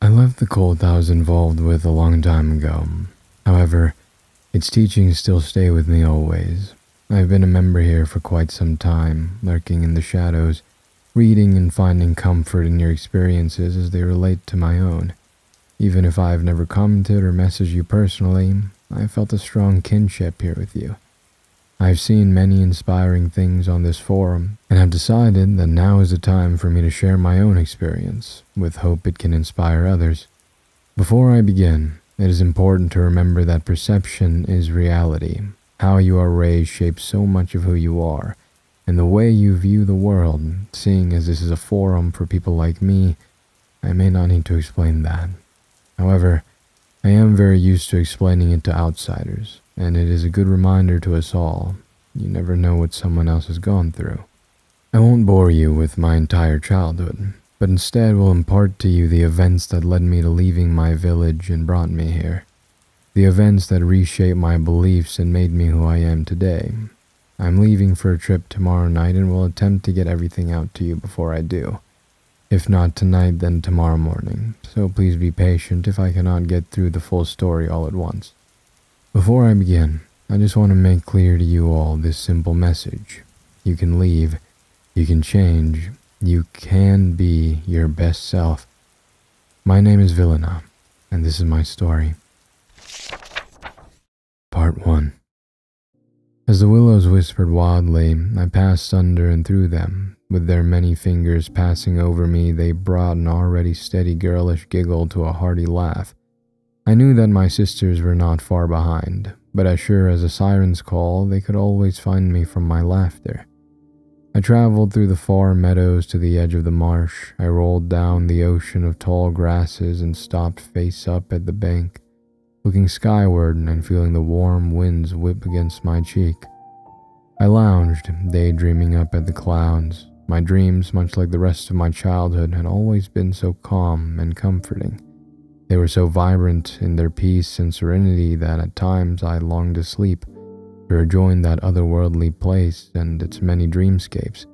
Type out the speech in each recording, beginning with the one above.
I left the cult I was involved with a long time ago. However, its teachings still stay with me always. I've been a member here for quite some time, lurking in the shadows, reading and finding comfort in your experiences as they relate to my own. Even if I've never commented or messaged you personally, I felt a strong kinship here with you. I've seen many inspiring things on this forum, and have decided that now is the time for me to share my own experience, with hope it can inspire others. Before I begin, it is important to remember that perception is reality. How you are raised shapes so much of who you are, and the way you view the world. Seeing as this is a forum for people like me, I may not need to explain that. However, I am very used to explaining it to outsiders, and it is a good reminder to us all. You never know what someone else has gone through. I won't bore you with my entire childhood, but instead will impart to you the events that led me to leaving my village and brought me here. The events that reshaped my beliefs and made me who I am today. I'm leaving for a trip tomorrow night and will attempt to get everything out to you before I do. If not tonight, then tomorrow morning, so please be patient if I cannot get through the full story all at once. Before I begin, I just want to make clear to you all this simple message. You can leave, you can change, you can be your best self. My name is Vilena, and this is my story. Part 1. As the willows whispered wildly, I passed under and through them. With their many fingers passing over me, they brought an already steady girlish giggle to a hearty laugh. I knew that my sisters were not far behind, but as sure as a siren's call, they could always find me from my laughter. I traveled through the far meadows to the edge of the marsh. I rolled down the ocean of tall grasses and stopped face up at the bank, looking skyward and feeling the warm winds whip against my cheek. I lounged, daydreaming up at the clouds. My dreams, much like the rest of my childhood, had always been so calm and comforting. They were so vibrant in their peace and serenity that at times I longed to sleep, to rejoin that otherworldly place and its many dreamscapes.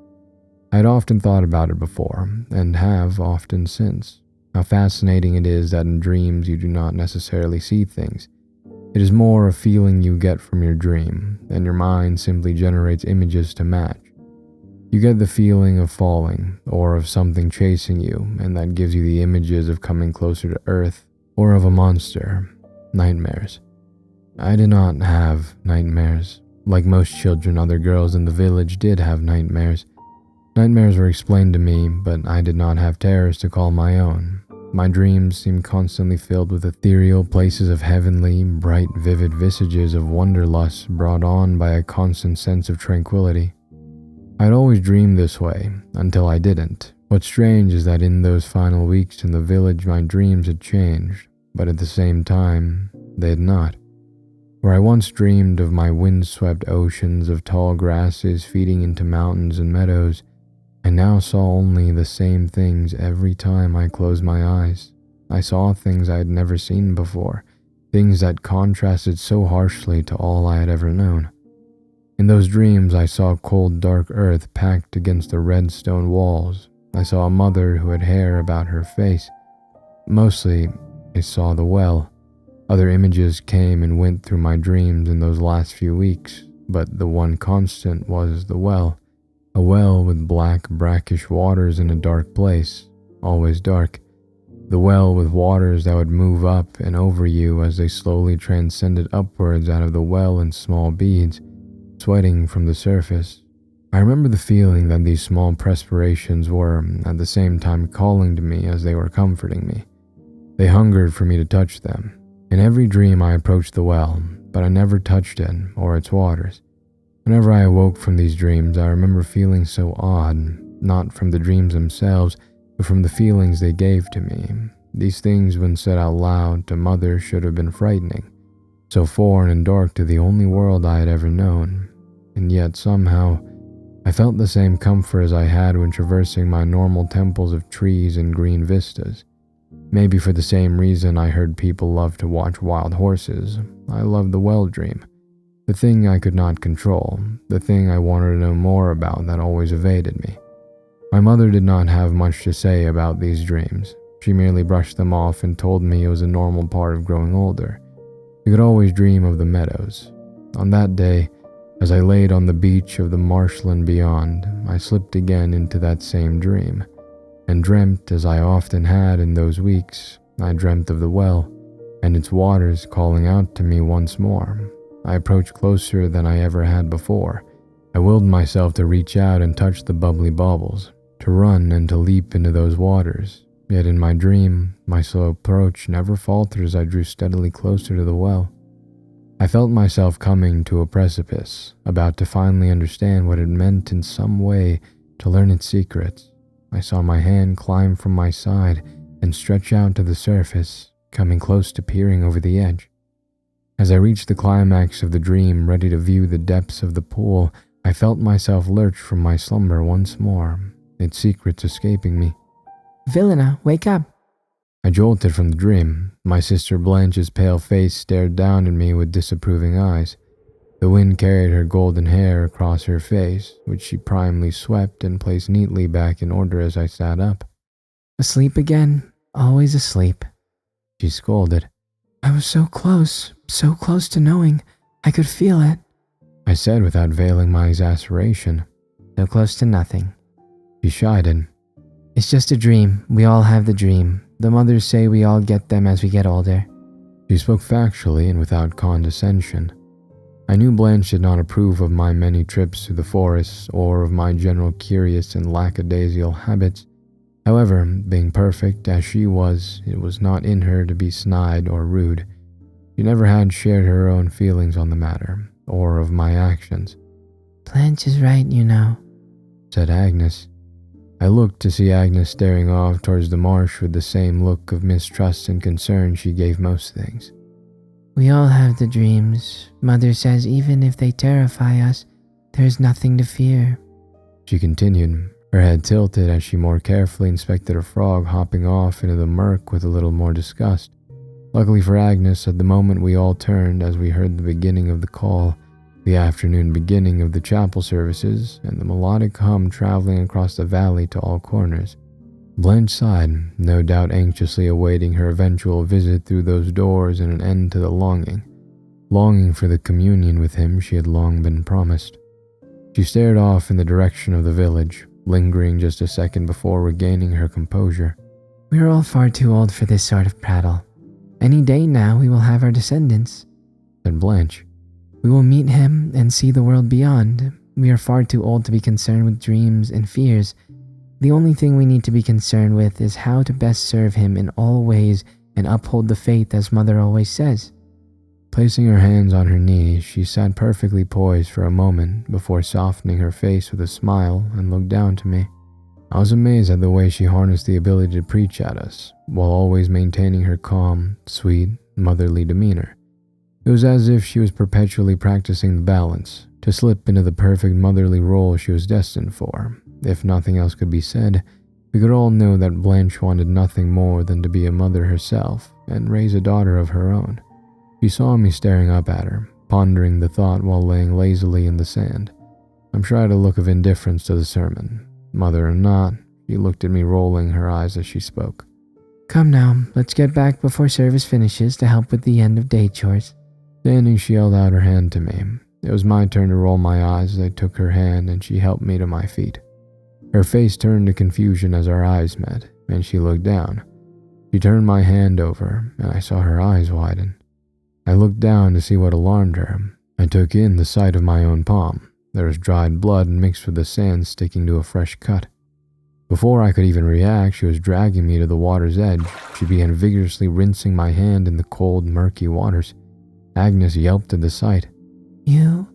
I had often thought about it before, and have often since. How fascinating it is that in dreams you do not necessarily see things. It is more a feeling you get from your dream, and your mind simply generates images to match. You get the feeling of falling, or of something chasing you, and that gives you the images of coming closer to Earth, or of a monster. Nightmares. I did not have nightmares. Like most children, other girls in the village did have nightmares. Nightmares were explained to me, but I did not have terrors to call my own. My dreams seemed constantly filled with ethereal places of heavenly, bright, vivid visages of wanderlust brought on by a constant sense of tranquility. I had always dreamed this way, until I didn't. What's strange is that in those final weeks in the village my dreams had changed, but at the same time, they had not. Where I once dreamed of my wind-swept oceans of tall grasses feeding into mountains and meadows, I now saw only the same things every time I closed my eyes. I saw things I had never seen before, things that contrasted so harshly to all I had ever known. In those dreams, I saw cold, dark earth packed against the red stone walls. I saw a mother who had hair about her face. Mostly, I saw the well. Other images came and went through my dreams in those last few weeks, but the one constant was the well. A well with black, brackish waters in a dark place, always dark. The well with waters that would move up and over you as they slowly transcended upwards out of the well in small beads, sweating from the surface. I remember the feeling that these small perspirations were, at the same time, calling to me as they were comforting me. They hungered for me to touch them. In every dream I approached the well, but I never touched it or its waters. Whenever I awoke from these dreams, I remember feeling so odd, not from the dreams themselves, but from the feelings they gave to me. These things, when said out loud to Mother, should have been frightening, so foreign and dark to the only world I had ever known. And yet, somehow, I felt the same comfort as I had when traversing my normal temples of trees and green vistas. Maybe for the same reason I heard people love to watch wild horses, I loved the well dream. The thing I could not control, the thing I wanted to know more about that always evaded me. My mother did not have much to say about these dreams. She merely brushed them off and told me it was a normal part of growing older. You could always dream of the meadows. On that day, as I laid on the beach of the marshland beyond, I slipped again into that same dream, and dreamt as I often had in those weeks. I dreamt of the well, and its waters calling out to me once more. I approached closer than I ever had before. I willed myself to reach out and touch the bubbly baubles, to run and to leap into those waters. Yet in my dream, my slow approach never faltered as I drew steadily closer to the well. I felt myself coming to a precipice, about to finally understand what it meant in some way to learn its secrets. I saw my hand climb from my side and stretch out to the surface, coming close to peering over the edge. As I reached the climax of the dream, ready to view the depths of the pool, I felt myself lurch from my slumber once more, its secrets escaping me. "Vilena, wake up!" I jolted from the dream. My sister Blanche's pale face stared down at me with disapproving eyes. The wind carried her golden hair across her face, which she primly swept and placed neatly back in order as I sat up. "Asleep again, always asleep," she scolded. "I was so close to knowing. I could feel it," I said without veiling my exasperation. "So close to nothing," she chided. "It's just a dream. We all have the dream. The mothers say we all get them as we get older." She spoke factually and without condescension. I knew Blanche did not approve of my many trips to the forests or of my general curious and lackadaisical habits. However, being perfect as she was, it was not in her to be snide or rude. She never had shared her own feelings on the matter, or of my actions. "Blanche is right, you know," said Agnes. I looked to see Agnes staring off towards the marsh with the same look of mistrust and concern she gave most things. "We all have the dreams. Mother says even if they terrify us, there's nothing to fear," she continued, her head tilted as she more carefully inspected a frog hopping off into the murk with a little more disgust. Luckily for Agnes, at the moment we all turned as we heard the beginning of the call, the afternoon beginning of the chapel services, and the melodic hum traveling across the valley to all corners. Blanche sighed, no doubt anxiously awaiting her eventual visit through those doors and an end to the longing for the communion with him she had long been promised. She stared off in the direction of the village, lingering just a second before regaining her composure. "We're all far too old for this sort of prattle. Any day now we will have our descendants," said Blanche. "We will meet him and see the world beyond. We are far too old to be concerned with dreams and fears. The only thing we need to be concerned with is how to best serve him in all ways and uphold the faith as Mother always says." Placing her hands on her knees, she sat perfectly poised for a moment before softening her face with a smile and looked down to me. I was amazed at the way she harnessed the ability to preach at us, while always maintaining her calm, sweet, motherly demeanor. It was as if she was perpetually practicing the balance, to slip into the perfect motherly role she was destined for. If nothing else could be said, we could all know that Blanche wanted nothing more than to be a mother herself and raise a daughter of her own. She saw me staring up at her, pondering the thought while laying lazily in the sand. I'm sure I had a look of indifference to the sermon. Mother or not, she looked at me, rolling her eyes as she spoke. "Come now, let's get back before service finishes to help with the end of day chores." Standing, she held out her hand to me. It was my turn to roll my eyes as I took her hand and she helped me to my feet. Her face turned to confusion as our eyes met, and she looked down. She turned my hand over, and I saw her eyes widen. I looked down to see what alarmed her. I took in the sight of my own palm. There was dried blood mixed with the sand sticking to a fresh cut. Before I could even react, she was dragging me to the water's edge. She began vigorously rinsing my hand in the cold, murky waters. Agnes yelped at the sight. You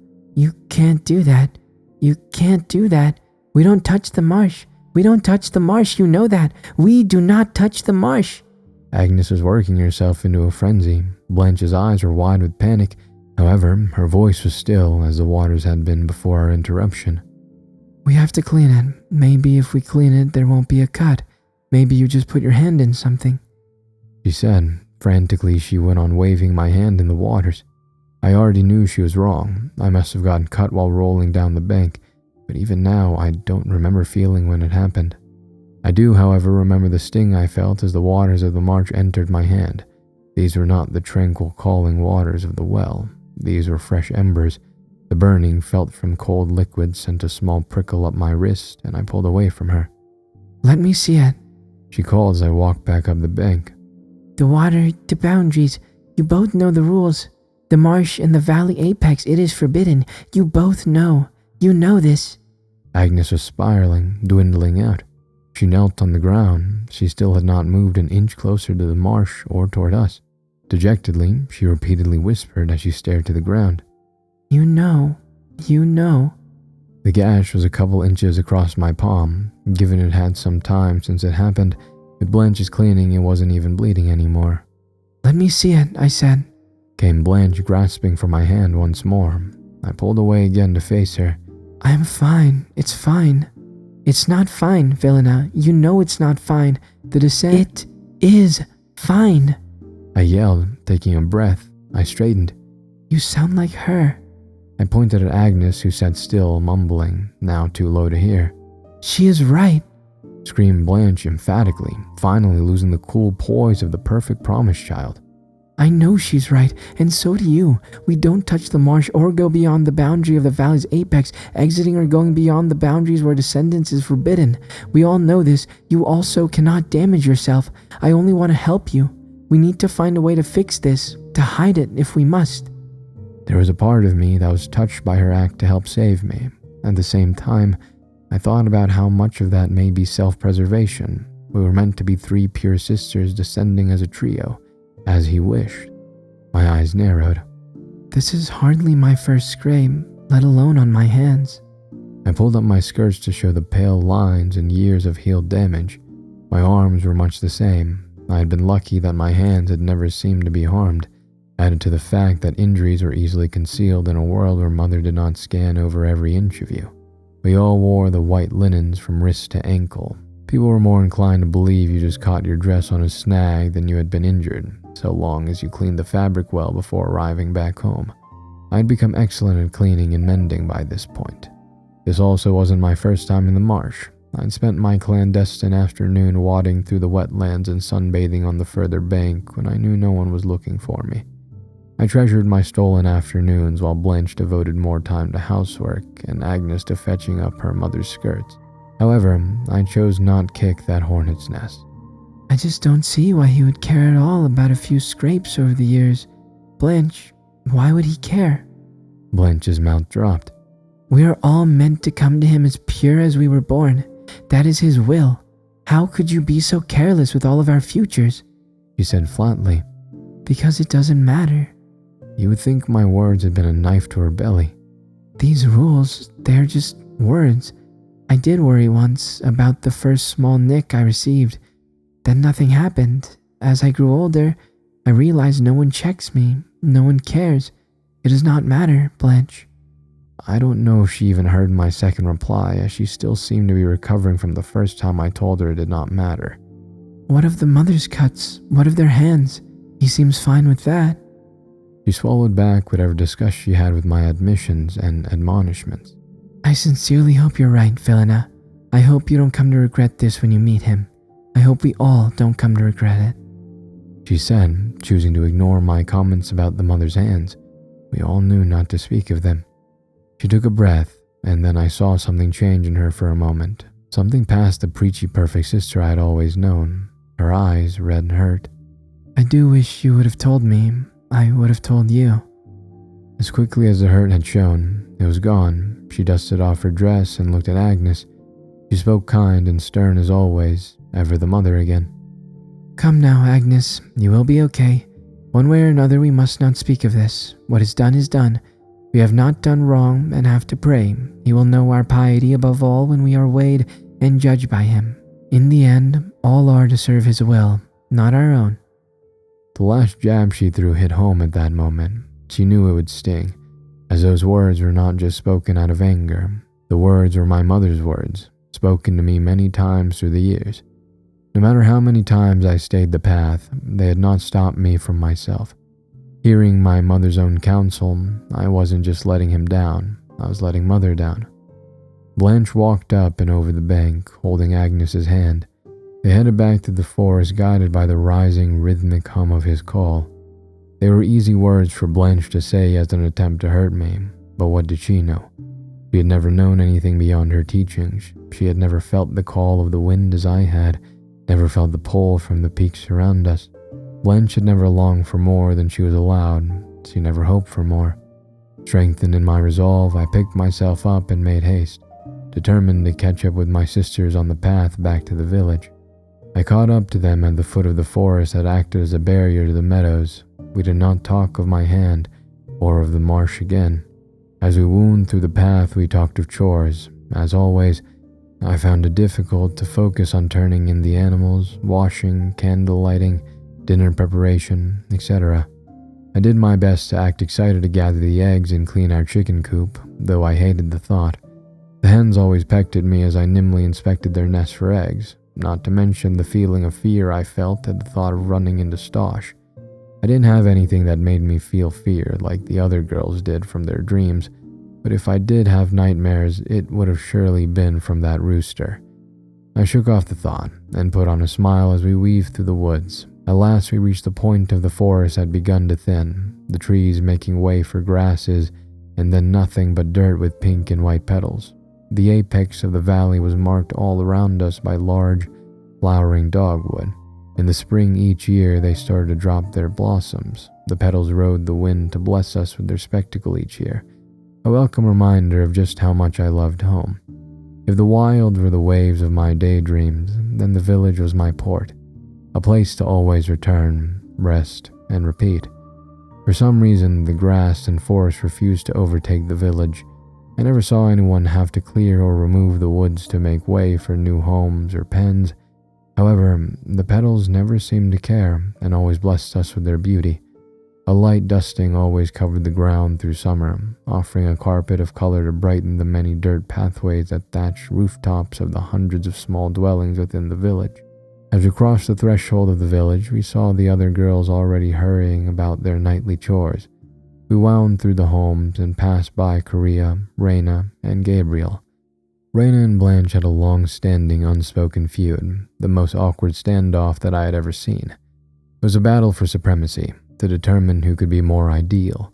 can't do that. You can't do that. We don't touch the marsh. We don't touch the marsh, you know that. We do not touch the marsh." Agnes was working herself into a frenzy. Blanche's eyes were wide with panic. However, her voice was still as the waters had been before our interruption. "We have to clean it. Maybe if we clean it, there won't be a cut. Maybe you just put your hand in something," she said. Frantically, she went on waving my hand in the waters. I already knew she was wrong. I must have gotten cut while rolling down the bank, but even now I don't remember feeling when it happened. I do, however, remember the sting I felt as the waters of the marsh entered my hand. These were not the tranquil calling waters of the well. These were fresh embers. The burning felt from cold liquid sent a small prickle up my wrist, and I pulled away from her. "Let me see it," she called as I walked back up the bank. "The water, the boundaries. You both know the rules. The marsh and the valley apex, it is forbidden. You both know. You know this." Agnes was spiraling, dwindling out. She knelt on the ground. She still had not moved an inch closer to the marsh or toward us. Dejectedly, she repeatedly whispered as she stared to the ground. "You know. You know." The gash was a couple inches across my palm. Given it had some time since it happened, with Blanche's cleaning, it wasn't even bleeding anymore. "Let me see it," I said. Came Blanche, grasping for my hand once more. I pulled away again to face her. "I am fine. It's fine." "It's not fine, Vilena. You know it's not fine. The descent—" "It is fine," I yelled, taking a breath. I straightened. "You sound like her." I pointed at Agnes, who sat still, mumbling, now too low to hear. "She is right," screamed Blanche emphatically, finally losing the cool poise of the perfect promised child. "I know she's right, and so do you. We don't touch the marsh or go beyond the boundary of the valley's apex. Exiting or going beyond the boundaries where descendance is forbidden. We all know this. You also cannot damage yourself. I only want to help you. We need to find a way to fix this, to hide it if we must." There was a part of me that was touched by her act to help save me. At the same time, I thought about how much of that may be self-preservation. We were meant to be three pure sisters descending as a trio, as he wished. My eyes narrowed. "This is hardly my first scrape, let alone on my hands." I pulled up my skirts to show the pale lines and years of healed damage. My arms were much the same. I had been lucky that my hands had never seemed to be harmed, added to the fact that injuries were easily concealed in a world where Mother did not scan over every inch of you. We all wore the white linens from wrist to ankle. People were more inclined to believe you just caught your dress on a snag than you had been injured, so long as you cleaned the fabric well before arriving back home. I had become excellent at cleaning and mending by this point. This also wasn't my first time in the marsh. I'd spent my clandestine afternoon wading through the wetlands and sunbathing on the further bank when I knew no one was looking for me. I treasured my stolen afternoons while Blanche devoted more time to housework and Agnes to fetching up her mother's skirts. However, I chose not kick that hornet's nest. "I just don't see why he would care at all about a few scrapes over the years. Blanche, why would he care?" Blanche's mouth dropped. "We are all meant to come to him as pure as we were born. That is his will. How could you be so careless with all of our futures?" She said flatly. "Because it doesn't matter." You would think my words had been a knife to her belly. "These rules, they're just words. I did worry once about the first small nick I received. Then nothing happened. As I grew older, I realized no one checks me. No one cares. It does not matter, Blanche." I don't know if she even heard my second reply, as she still seemed to be recovering from the first time I told her it did not matter. "What of the mother's cuts? What of their hands? He seems fine with that." She swallowed back whatever disgust she had with my admissions and admonishments. "I sincerely hope you're right, Vilena. I hope you don't come to regret this when you meet him. I hope we all don't come to regret it," she said, choosing to ignore my comments about the mother's hands. We all knew not to speak of them. She took a breath, and then I saw something change in her for a moment. Something past the preachy perfect sister I had always known. Her eyes, red and hurt. "I do wish you would have told me. I would have told you." As quickly as the hurt had shown, it was gone. She dusted off her dress and looked at Agnes. She spoke kind and stern as always, ever the mother again. "Come now, Agnes. You will be okay. One way or another, we must not speak of this. What is done is done. We have not done wrong and have to pray. He will know our piety above all when we are weighed and judged by him. In the end, all are to serve his will, not our own." The last jab she threw hit home at that moment. She knew it would sting, as those words were not just spoken out of anger. The words were my mother's words, spoken to me many times through the years. No matter how many times I stayed the path, they had not stopped me from myself. Hearing my mother's own counsel, I wasn't just letting him down, I was letting Mother down. Blanche walked up and over the bank, holding Agnes's hand. They headed back to the forest, guided by the rising, rhythmic hum of his call. They were easy words for Blanche to say as an attempt to hurt me, but what did she know? She had never known anything beyond her teachings. She had never felt the call of the wind as I had, never felt the pull from the peaks around us. Blanche had never longed for more than she was allowed. She never hoped for more. Strengthened in my resolve, I picked myself up and made haste, determined to catch up with my sisters on the path back to the village. I caught up to them at the foot of the forest that acted as a barrier to the meadows. We did not talk of my hand or of the marsh again. As we wound through the path, we talked of chores. As always, I found it difficult to focus on turning in the animals, washing, candle lighting, dinner preparation, etc. I did my best to act excited to gather the eggs and clean our chicken coop, though I hated the thought. The hens always pecked at me as I nimbly inspected their nest for eggs, not to mention the feeling of fear I felt at the thought of running into Stosh. I didn't have anything that made me feel fear like the other girls did from their dreams, but if I did have nightmares, it would have surely been from that rooster. I shook off the thought and put on a smile as we weaved through the woods. At last we reached the point of the forest had begun to thin, the trees making way for grasses, and then nothing but dirt with pink and white petals. The apex of the valley was marked all around us by large, flowering dogwood. In the spring each year they started to drop their blossoms. The petals rode the wind to bless us with their spectacle each year, a welcome reminder of just how much I loved home. If the wild were the waves of my daydreams, then the village was my port, a place to always return, rest, and repeat. For some reason, the grass and forest refused to overtake the village. I never saw anyone have to clear or remove the woods to make way for new homes or pens. However, the petals never seemed to care and always blessed us with their beauty. A light dusting always covered the ground through summer, offering a carpet of color to brighten the many dirt pathways that thatched rooftops of the hundreds of small dwellings within the village. As we crossed the threshold of the village, we saw the other girls already hurrying about their nightly chores. We wound through the homes and passed by Korea, Raina, and Gabriel. Raina and Blanche had a long-standing unspoken feud, the most awkward standoff that I had ever seen. It was a battle for supremacy, to determine who could be more ideal.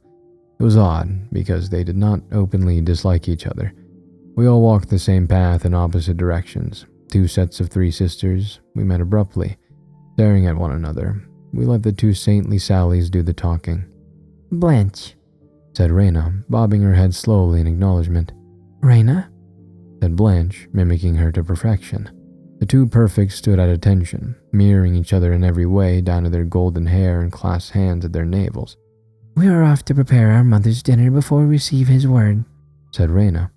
It was odd, because they did not openly dislike each other. We all walked the same path in opposite directions. 2 sets of 3 sisters. We met abruptly, staring at one another. We let the 2 saintly Sallys do the talking. Blanche, said Raina, bobbing her head slowly in acknowledgement. Raina, said Blanche, mimicking her to perfection. The 2 perfects stood at attention, mirroring each other in every way down to their golden hair and clasped hands at their navels. We are off to prepare our mother's dinner before we receive his word, said Raina.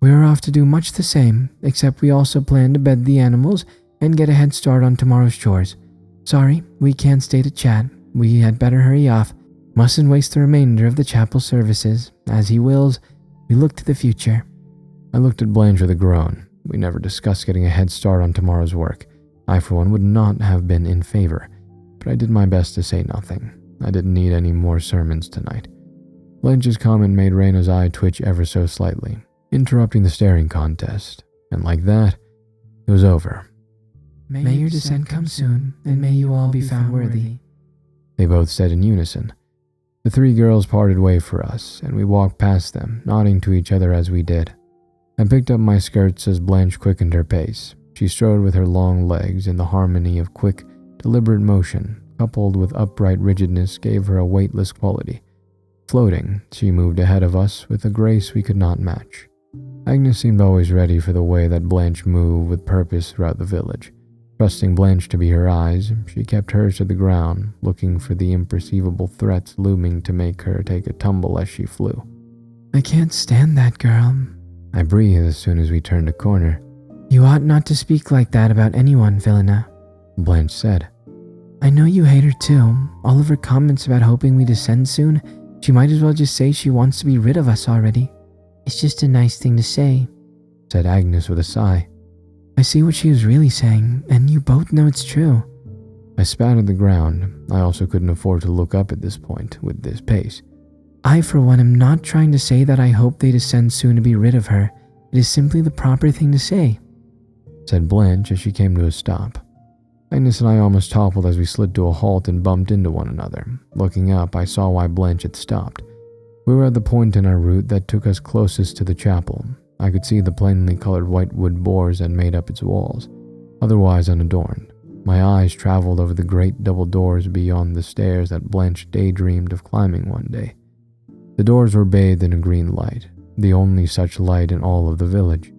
We are off to do much the same, except we also plan to bed the animals and get a head start on tomorrow's chores. Sorry, we can't stay to chat. We had better hurry off. Mustn't waste the remainder of the chapel services. As he wills, we look to the future. I looked at Blanche with a groan. We never discussed getting a head start on tomorrow's work. I, for one, would not have been in favor, but I did my best to say nothing. I didn't need any more sermons tonight. Blanche's comment made Raina's eye twitch ever so slightly, interrupting the staring contest, and like that, it was over. May your descent come soon, and may you all be found worthy, they both said in unison. The 3 girls parted way for us, and we walked past them, nodding to each other as we did. I picked up my skirts as Blanche quickened her pace. She strode with her long legs, and the harmony of quick, deliberate motion, coupled with upright rigidness, gave her a weightless quality. Floating, she moved ahead of us with a grace we could not match. Agnes seemed always ready for the way that Blanche moved with purpose throughout the village. Trusting Blanche to be her eyes, she kept hers to the ground, looking for the imperceivable threats looming to make her take a tumble as she flew. I can't stand that girl, I breathed as soon as we turned a corner. You ought not to speak like that about anyone, Vilena, Blanche said. I know you hate her too. All of her comments about hoping we descend soon, she might as well just say she wants to be rid of us already. It's just a nice thing to say, said Agnes with a sigh. I see what she was really saying, and you both know it's true. I spat at the ground. I also couldn't afford to look up at this point, with this pace. I, for one, am not trying to say that I hope they descend soon to be rid of her. It is simply the proper thing to say, said Blanche as she came to a stop. Agnes and I almost toppled as we slid to a halt and bumped into one another. Looking up, I saw why Blanche had stopped. We were at the point in our route that took us closest to the chapel. I could see the plainly colored white wood boards that made up its walls, otherwise unadorned. My eyes traveled over the great double doors beyond the stairs that Blanche daydreamed of climbing one day. The doors were bathed in a green light, the only such light in all of the village.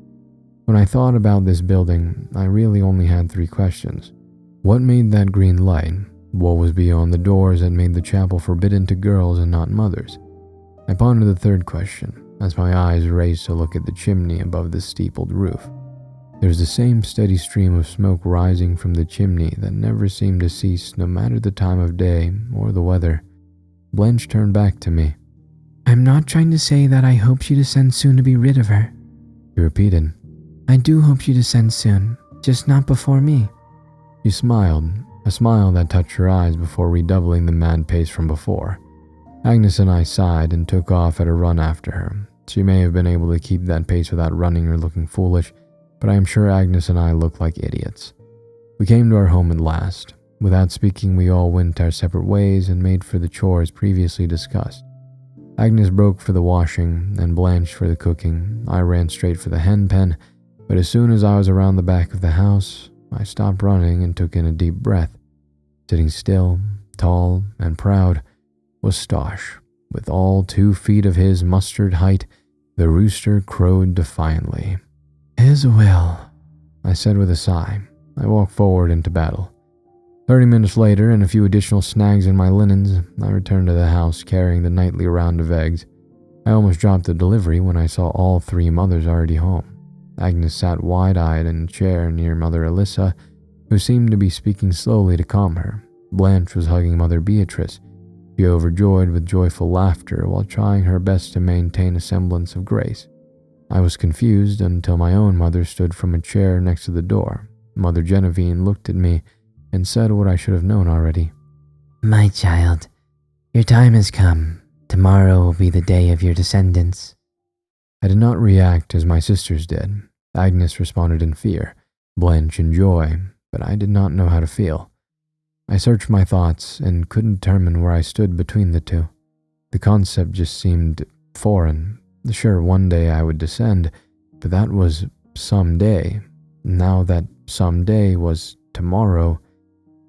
When I thought about this building, I really only had 3 questions. What made that green light? What was beyond the doors that made the chapel forbidden to girls and not mothers? I pondered the 3rd question as my eyes raced to look at the chimney above the steepled roof. There was the same steady stream of smoke rising from the chimney that never seemed to cease no matter the time of day or the weather. Blanche turned back to me. I'm not trying to say that I hope she descends soon to be rid of her. He repeated. I do hope she descends soon, just not before me. She smiled, a smile that touched her eyes before redoubling the mad pace from before. Agnes and I sighed and took off at a run after her. She may have been able to keep that pace without running or looking foolish, but I am sure Agnes and I looked like idiots. We came to our home at last. Without speaking, we all went our separate ways and made for the chores previously discussed. Agnes broke for the washing and Blanche for the cooking. I ran straight for the hen pen, but as soon as I was around the back of the house, I stopped running and took in a deep breath. Sitting still, tall, and proud, was Stosh. With all 2 feet of his mustard height, the rooster crowed defiantly. His will, I said with a sigh. I walked forward into battle. 30 minutes later, and a few additional snags in my linens, I returned to the house carrying the nightly round of eggs. I almost dropped the delivery when I saw all 3 mothers already home. Agnes sat wide-eyed in a chair near Mother Alyssa, who seemed to be speaking slowly to calm her. Blanche was hugging Mother Beatrice, she overjoyed with joyful laughter while trying her best to maintain a semblance of grace. I was confused until my own mother stood from a chair next to the door. Mother Genevieve looked at me and said what I should have known already. My child, your time has come. Tomorrow will be the day of your descendants. I did not react as my sisters did. Agnes responded in fear, Blanche in joy, but I did not know how to feel. I searched my thoughts and couldn't determine where I stood between the 2. The concept just seemed foreign. Sure, one day I would descend, but that was someday. Now that someday was tomorrow,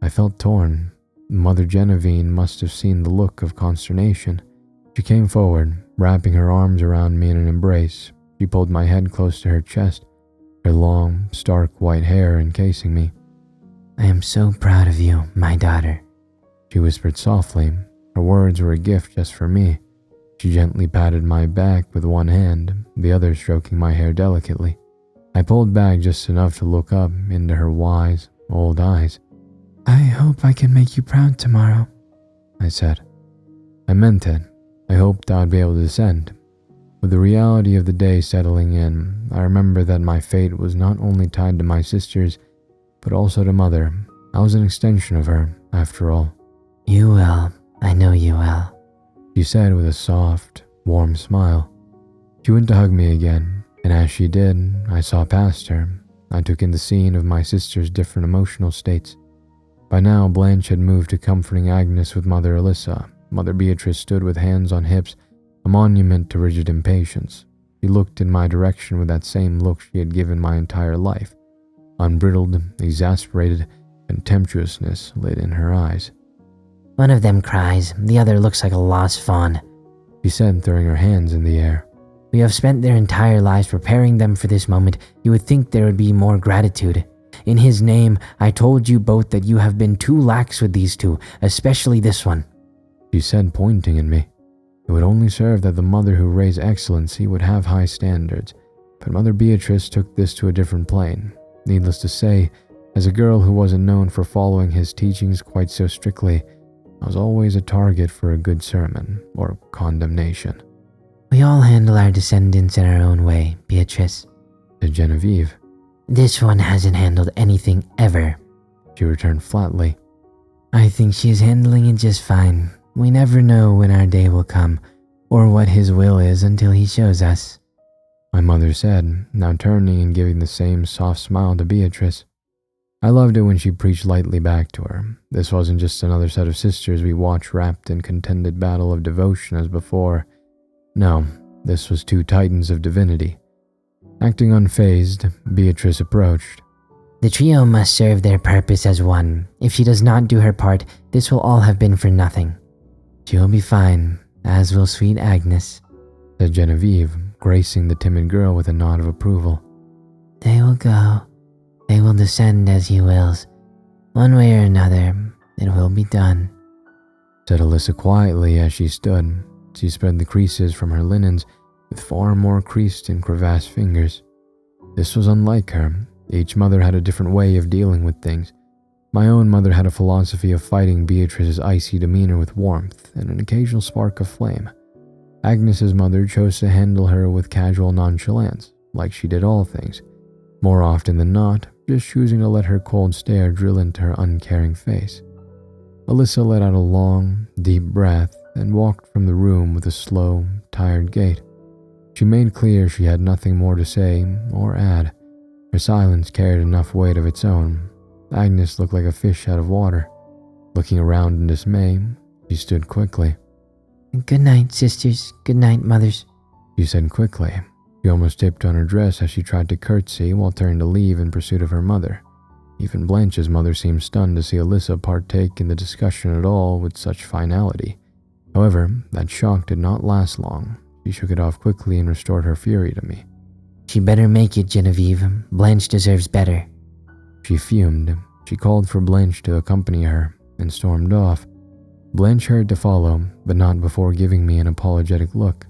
I felt torn. Mother Genevieve must have seen the look of consternation. She came forward, wrapping her arms around me in an embrace. She pulled my head close to her chest, her long, stark white hair encasing me. I am so proud of you, my daughter, she whispered softly. Her words were a gift just for me. She gently patted my back with one hand, the other stroking my hair delicately. I pulled back just enough to look up into her wise, old eyes. I hope I can make you proud tomorrow, I said. I meant it. I hoped I would be able to descend. With the reality of the day settling in, I remember that my fate was not only tied to my sisters, but also to Mother. I was an extension of her, after all. You will. I know you will, she said with a soft, warm smile. She went to hug me again, and as she did, I saw past her. I took in the scene of my sisters' different emotional states. By now, Blanche had moved to comforting Agnes with Mother Alyssa. Mother Beatrice stood with hands on hips, a monument to rigid impatience. She looked in my direction with that same look she had given my entire life. Unbridled, exasperated contemptuousness lit in her eyes. One of them cries, the other looks like a lost fawn, she said, throwing her hands in the air. We have spent their entire lives preparing them for this moment. You would think there would be more gratitude. In his name, I told you both that you have been too lax with these 2, especially this one, she said, pointing at me. It would only serve that the mother who raised excellency would have high standards, but Mother Beatrice took this to a different plane. Needless to say, as a girl who wasn't known for following his teachings quite so strictly, I was always a target for a good sermon or condemnation. We all handle our descendants in our own way, Beatrice, said Genevieve. This one hasn't handled anything ever, she returned flatly. I think she is handling it just fine. We never know when our day will come, or what his will is until he shows us, my mother said, now turning and giving the same soft smile to Beatrice. I loved it when she preached lightly back to her. This wasn't just another set of sisters we watched wrapped in contended battle of devotion as before. No, this was two titans of divinity. Acting unfazed, Beatrice approached. The trio must serve their purpose as one. If she does not do her part, this will all have been for nothing. She will be fine, as will sweet Agnes, said Genevieve, gracing the timid girl with a nod of approval. They will go. They will descend as he wills. One way or another, it will be done, said Alyssa quietly as she stood. She spread the creases from her linens with far more creased and crevassed fingers. This was unlike her. Each mother had a different way of dealing with things. My own mother had a philosophy of fighting Beatrice's icy demeanor with warmth and an occasional spark of flame. Agnes's mother chose to handle her with casual nonchalance, like she did all things. More often than not, just choosing to let her cold stare drill into her uncaring face. Alyssa let out a long, deep breath and walked from the room with a slow, tired gait. She made clear she had nothing more to say or add. Her silence carried enough weight of its own. Agnes looked like a fish out of water. Looking around in dismay, she stood quickly. Good night, sisters. Good night, mothers, she said quickly. She almost tipped on her dress as she tried to curtsy while turning to leave in pursuit of her mother. Even Blanche's mother seemed stunned to see Alyssa partake in the discussion at all with such finality. However, that shock did not last long. She shook it off quickly and restored her fury to me. She better make it, Genevieve. Blanche deserves better. She fumed. She called for Blanche to accompany her and stormed off. Blanche hurried to follow, but not before giving me an apologetic look.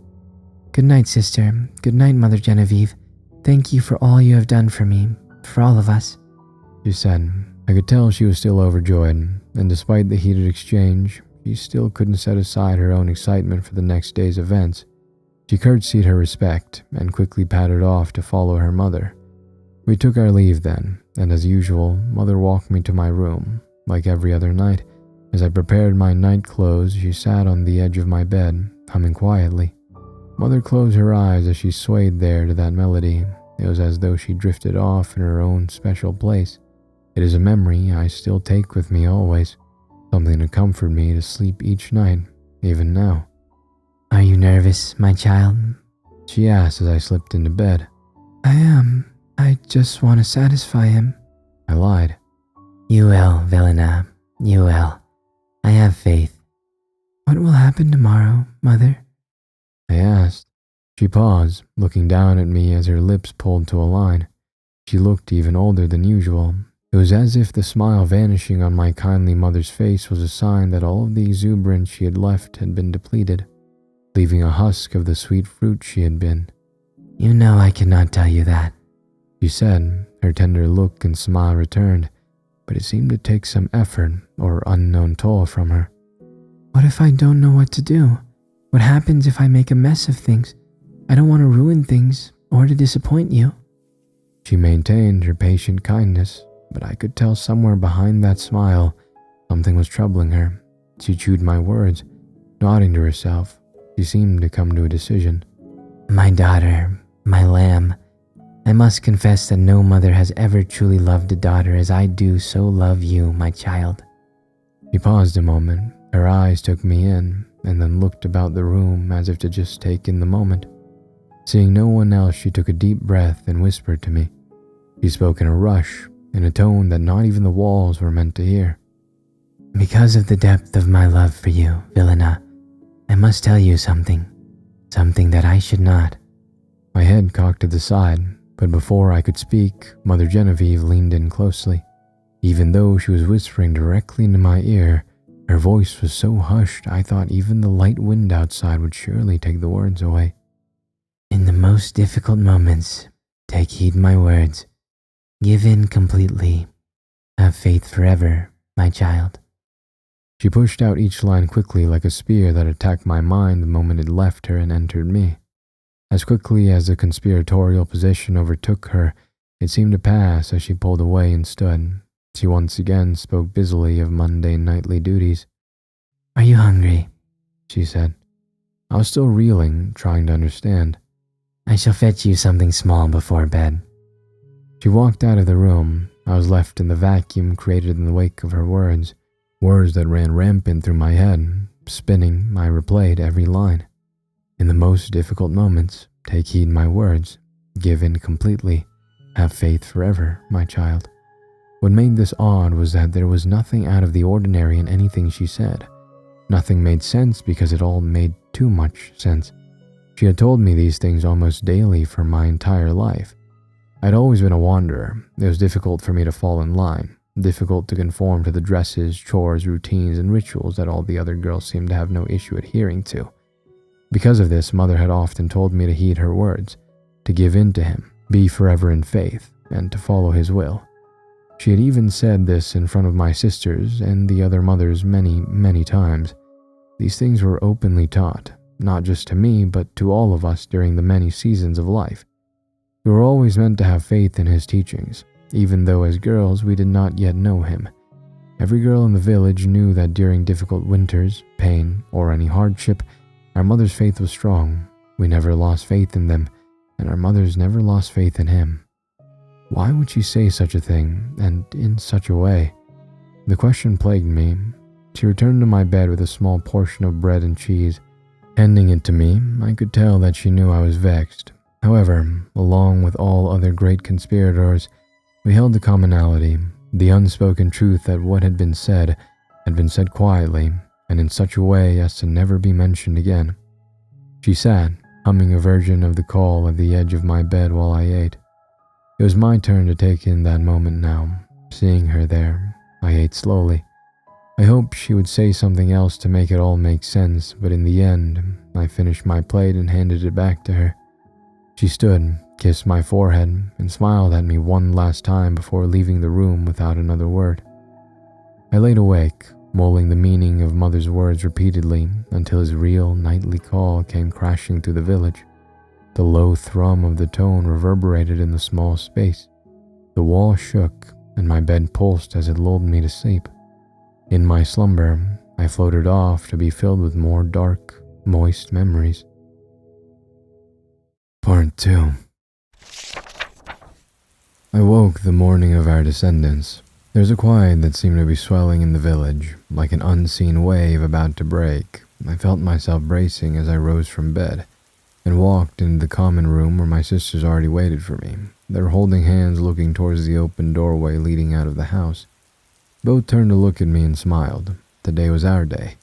Good night, sister. Good night, Mother Genevieve. Thank you for all you have done for me, for all of us, she said. I could tell she was still overjoyed, and despite the heated exchange, she still couldn't set aside her own excitement for the next day's events. She curtsied her respect and quickly pattered off to follow her mother. We took our leave then, and as usual, Mother walked me to my room. Like every other night, as I prepared my night clothes, she sat on the edge of my bed, humming quietly. Mother closed her eyes as she swayed there to that melody. It was as though she drifted off in her own special place. It is a memory I still take with me always, something to comfort me to sleep each night, even now. Are you nervous, my child? She asked as I slipped into bed. I am. I just want to satisfy him, I lied. You will, Velena. You will. I have faith. What will happen tomorrow, Mother? I asked. She paused, looking down at me as her lips pulled to a line. She looked even older than usual. It was as if the smile vanishing on my kindly mother's face was a sign that all of the exuberance she had left had been depleted, leaving a husk of the sweet fruit she had been. You know I cannot tell you that, she said. Her tender look and smile returned, but it seemed to take some effort or unknown toll from her. What if I don't know what to do? What happens if I make a mess of things? I don't want to ruin things or to disappoint you. She maintained her patient kindness, but I could tell somewhere behind that smile something was troubling her. She chewed my words, nodding to herself. She seemed to come to a decision. My daughter, my lamb, I must confess that no mother has ever truly loved a daughter as I do so love you, my child. She paused a moment. Her eyes took me in, and then looked about the room as if to just take in the moment. Seeing no one else, she took a deep breath and whispered to me. She spoke in a rush, in a tone that not even the walls were meant to hear. Because of the depth of my love for you, Velena, I must tell you something that I should not. My head cocked to the side, but before I could speak, Mother Genevieve leaned in closely. Even though she was whispering directly into my ear, her voice was so hushed I thought even the light wind outside would surely take the words away. In the most difficult moments, take heed my words. Give in completely. Have faith forever, my child. She pushed out each line quickly like a spear that attacked my mind the moment it left her and entered me. As quickly as the conspiratorial position overtook her, it seemed to pass as she pulled away and stood. She once again spoke busily of mundane nightly duties. Are you hungry? She said. I was still reeling, trying to understand. I shall fetch you something small before bed. She walked out of the room, I was left in the vacuum created in the wake of her words. Words that ran rampant through my head. Spinning, I replayed every line. In the most difficult moments, take heed my words. Give in completely. Have faith forever, my child. What made this odd was that there was nothing out of the ordinary in anything she said. Nothing made sense because it all made too much sense. She had told me these things almost daily for my entire life. I'd always been a wanderer. It was difficult for me to fall in line, difficult to conform to the dresses, chores, routines, and rituals that all the other girls seemed to have no issue adhering to. Because of this, Mother had often told me to heed her words, to give in to him, be forever in faith, and to follow his will. She had even said this in front of my sisters and the other mothers many, many times. These things were openly taught, not just to me, but to all of us during the many seasons of life. We were always meant to have faith in his teachings, even though as girls we did not yet know him. Every girl in the village knew that during difficult winters, pain, or any hardship, our mother's faith was strong. We never lost faith in them, and our mothers never lost faith in him. Why would she say such a thing, and in such a way? The question plagued me. She returned to my bed with a small portion of bread and cheese. Handing it to me, I could tell that she knew I was vexed. However, along with all other great conspirators, we held the commonality, the unspoken truth that what had been said quietly, and in such a way as to never be mentioned again. She sat, humming a version of the call at the edge of my bed while I ate. It was my turn to take in that moment now. Seeing her there, I ate slowly. I hoped she would say something else to make it all make sense, but in the end, I finished my plate and handed it back to her. She stood, kissed my forehead, and smiled at me one last time before leaving the room without another word. I laid awake, mulling the meaning of Mother's words repeatedly until his real nightly call came crashing through the village. The low thrum of the tone reverberated in the small space. The wall shook, and my bed pulsed as it lulled me to sleep. In my slumber, I floated off to be filled with more dark, moist memories. Part 2. I woke the morning of our descendants. There was a quiet that seemed to be swelling in the village, like an unseen wave about to break. I felt myself bracing as I rose from bed and walked into the common room where my sisters already waited for me. They were holding hands looking towards the open doorway leading out of the house. Both turned to look at me and smiled. Today was our day.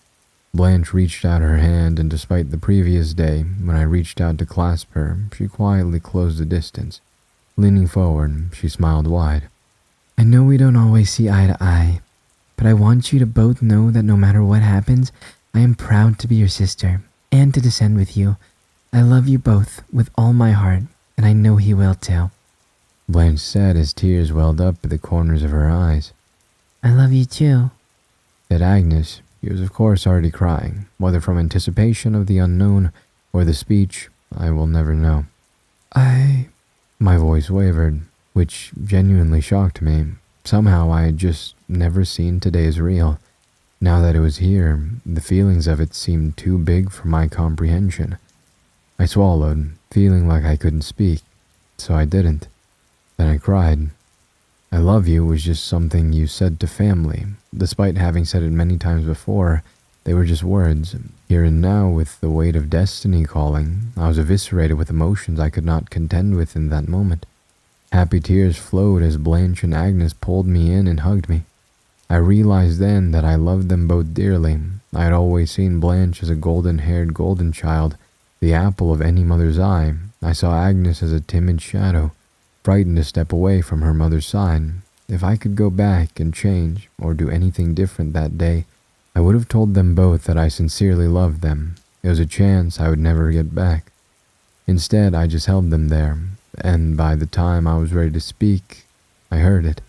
Blanche reached out her hand, and despite the previous day, when I reached out to clasp her, she quietly closed the distance. Leaning forward, she smiled wide. I know we don't always see eye to eye, but I want you to both know that no matter what happens, I am proud to be your sister and to descend with you. I love you both with all my heart, and I know he will too. Blanche said as tears welled up at the corners of her eyes. I love you too, Said Agnes. She was of course already crying, whether from anticipation of the unknown or the speech, I will never know. My voice wavered, which genuinely shocked me. Somehow I had just never seen today as real. Now that it was here, the feelings of it seemed too big for my comprehension. I swallowed, feeling like I couldn't speak, so I didn't. Then I cried. I love you was just something you said to family. Despite having said it many times before, they were just words. Here and now, with the weight of destiny calling, I was eviscerated with emotions I could not contend with in that moment. Happy tears flowed as Blanche and Agnes pulled me in and hugged me. I realized then that I loved them both dearly. I had always seen Blanche as a golden-haired golden child, the apple of any mother's eye. I saw Agnes as a timid shadow, frightened to step away from her mother's side. If I could go back and change or do anything different that day, I would have told them both that I sincerely loved them. It was a chance I would never get back. Instead, I just held them there, and by the time I was ready to speak, I heard it.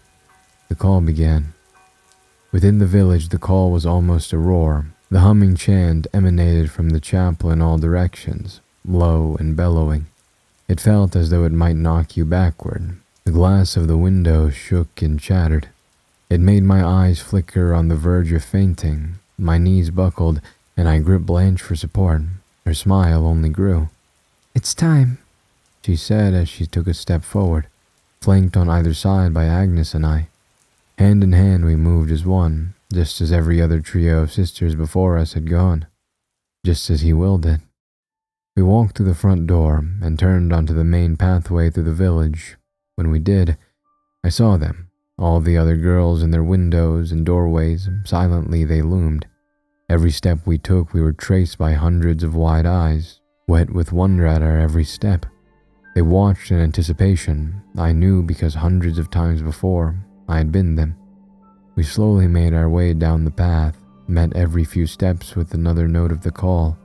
The call began. Within the village, the call was almost a roar. The humming chant emanated from the chapel in all directions, low and bellowing. It felt as though it might knock you backward. The glass of the window shook and chattered. It made my eyes flicker on the verge of fainting. My knees buckled, and I gripped Blanche for support. Her smile only grew. It's time, She said as she took a step forward. flanked on either side by Agnes and I. Hand in hand we moved as one, just as every other trio of sisters before us had gone, just as he willed it. We walked through the front door and turned onto the main pathway through the village. When we did, I saw them, all the other girls in their windows and doorways. Silently they loomed. Every step we took we were traced by hundreds of wide eyes, wet with wonder at our every step. They watched in anticipation. I knew because hundreds of times before I had been them. We slowly made our way down the path, met every few steps with another note of the call.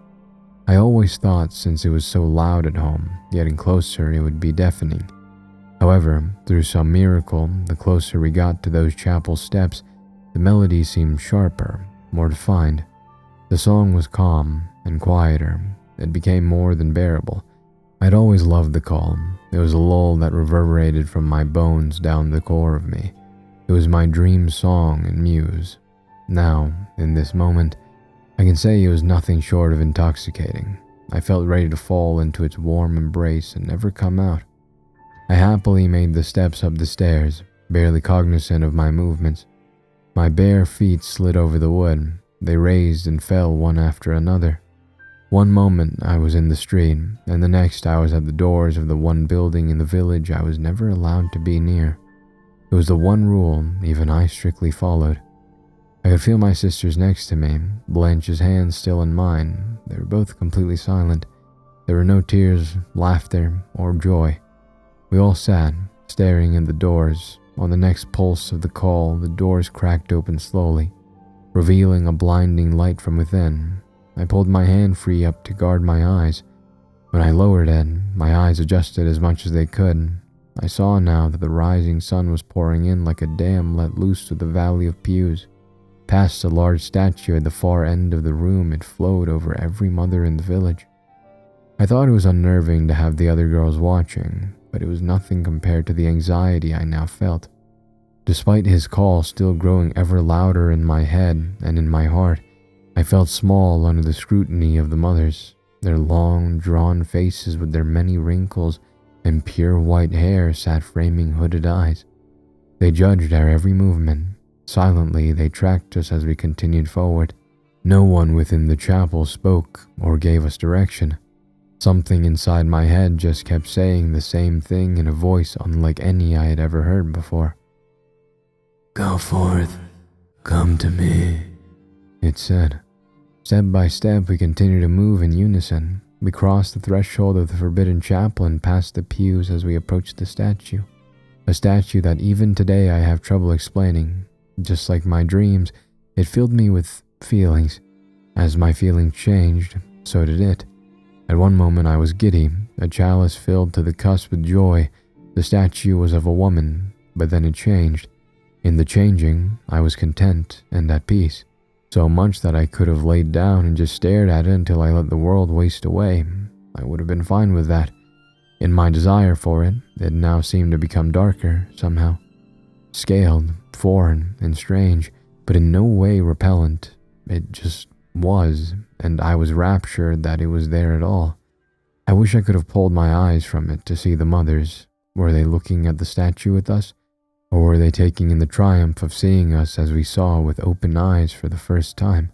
I always thought since it was so loud at home, getting closer it would be deafening. However, through some miracle, the closer we got to those chapel steps, the melody seemed sharper, more defined. The song was calm and quieter. It became more than bearable. I'd always loved the call. It was a lull that reverberated from my bones down the core of me. It was my dream song and muse. Now, in this moment, I can say it was nothing short of intoxicating. I felt ready to fall into its warm embrace and never come out. I happily made the steps up the stairs, barely cognizant of my movements. My bare feet slid over the wood. They raised and fell one after another. One moment I was in the street, and the next I was at the doors of the one building in the village I was never allowed to be near. It was the one rule even I strictly followed. I could feel my sisters next to me, Blanche's hand still in mine. They were both completely silent. There were no tears, laughter, or joy. We all sat, staring at the doors. On the next pulse of the call, the doors cracked open slowly, revealing a blinding light from within. I pulled my hand free up to guard my eyes. When I lowered it, my eyes adjusted as much as they could. I saw now that the rising sun was pouring in like a dam let loose through the valley of pews. Past a large statue at the far end of the room, it flowed over every mother in the village. I thought it was unnerving to have the other girls watching, but it was nothing compared to the anxiety I now felt. Despite his call still growing ever louder in my head and in my heart, I felt small under the scrutiny of the mothers. Their long, drawn faces with their many wrinkles and pure white hair sat framing hooded eyes. They judged our every movement. Silently, they tracked us as we continued forward. No one within the chapel spoke or gave us direction. Something inside my head just kept saying the same thing in a voice unlike any I had ever heard before. "Go forth, come to me," it said. Step by step, we continued to move in unison. We crossed the threshold of the forbidden chapel and passed the pews as we approached the statue. A statue that even today I have trouble explaining. Just like my dreams, it filled me with feelings. As my feelings changed, so did it. At one moment I was giddy, a chalice filled to the cusp with joy. The statue was of a woman, but then it changed. In the changing, I was content and at peace. So much that I could have laid down and just stared at it until I let the world waste away. I would have been fine with that. In my desire for it, it now seemed to become darker, somehow. Scaled, foreign, and strange, but in no way repellent. It just was, and I was raptured that it was there at all. I wish I could have pulled my eyes from it to see the mothers. Were they looking at the statue with us? Or were they taking in the triumph of seeing us as we saw with open eyes for the first time?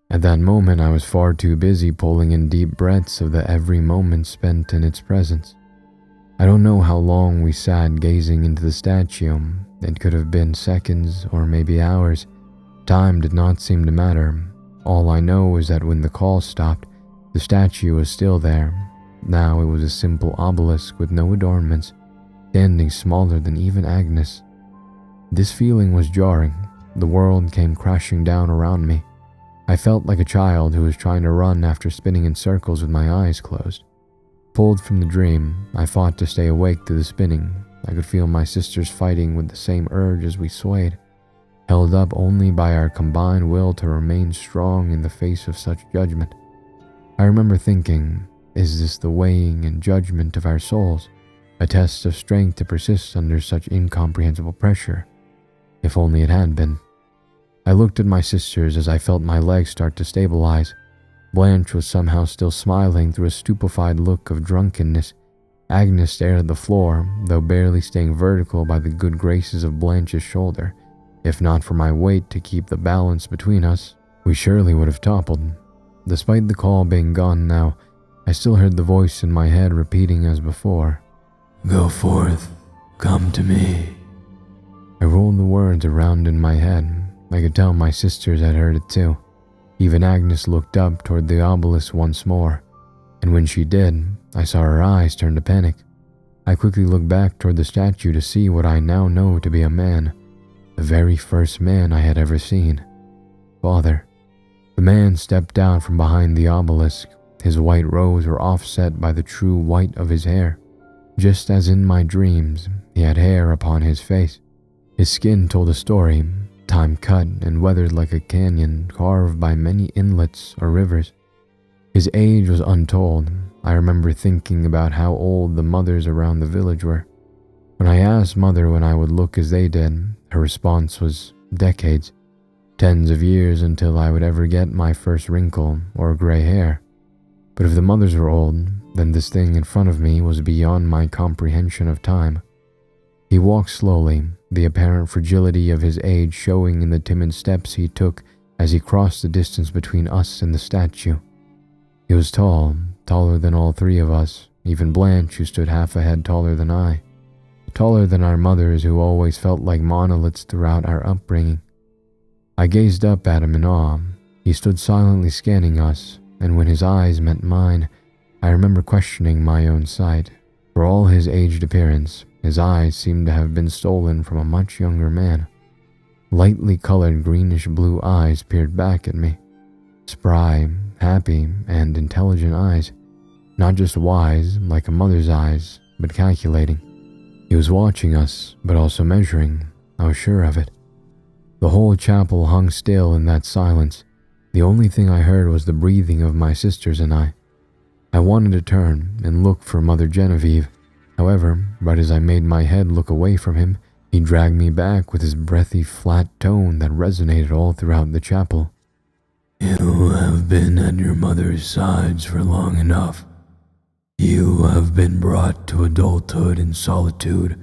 At that moment, I was far too busy pulling in deep breaths of the every moment spent in its presence. I don't know how long we sat gazing into the statue. It could have been seconds or maybe hours. Time did not seem to matter. All I know is that when the call stopped, the statue was still there. Now it was a simple obelisk with no adornments, standing smaller than even Agnes. This feeling was jarring. The world came crashing down around me. I felt like a child who was trying to run after spinning in circles with my eyes closed. Pulled from the dream, I fought to stay awake through the spinning. I could feel my sisters fighting with the same urge as we swayed, held up only by our combined will to remain strong in the face of such judgment. I remember thinking, is this the weighing and judgment of our souls? A test of strength to persist under such incomprehensible pressure? If only it had been. I looked at my sisters as I felt my legs start to stabilize. Blanche was somehow still smiling through a stupefied look of drunkenness. Agnes stared at the floor, though barely staying vertical by the good graces of Blanche's shoulder. If not for my weight to keep the balance between us, we surely would have toppled. Despite the call being gone now, I still heard the voice in my head repeating as before, "Go forth, come to me." I rolled the words around in my head. I could tell my sisters had heard it too. Even Agnes looked up toward the obelisk once more, and when she did, I saw her eyes turn to panic. I quickly looked back toward the statue to see what I now know to be a man, the very first man I had ever seen. Father. The man stepped out from behind the obelisk. His white robes were offset by the true white of his hair. Just as in my dreams, he had hair upon his face. His skin told a story, time cut and weathered like a canyon carved by many inlets or rivers. His age was untold. I remember thinking about how old the mothers around the village were. When I asked Mother when I would look as they did, her response was decades, tens of years until I would ever get my first wrinkle or gray hair. But if the mothers were old, then this thing in front of me was beyond my comprehension of time. He walked slowly, the apparent fragility of his age showing in the timid steps he took as he crossed the distance between us and the statue. He was tall, taller than all three of us, even Blanche, who stood half a head taller than I. Taller than our mothers, who always felt like monoliths throughout our upbringing. I gazed up at him in awe. He stood silently scanning us, and when his eyes met mine, I remember questioning my own sight. For all his aged appearance, his eyes seemed to have been stolen from a much younger man. Lightly colored greenish-blue eyes peered back at me. Spry, happy, and intelligent eyes. Not just wise, like a mother's eyes, but calculating. He was watching us, but also measuring. I was sure of it. The whole chapel hung still in that silence. The only thing I heard was the breathing of my sisters and I. I wanted to turn and look for Mother Genevieve. However, right as I made my head look away from him, he dragged me back with his breathy, flat tone that resonated all throughout the chapel. "You have been at your mother's sides for long enough. You have been brought to adulthood in solitude,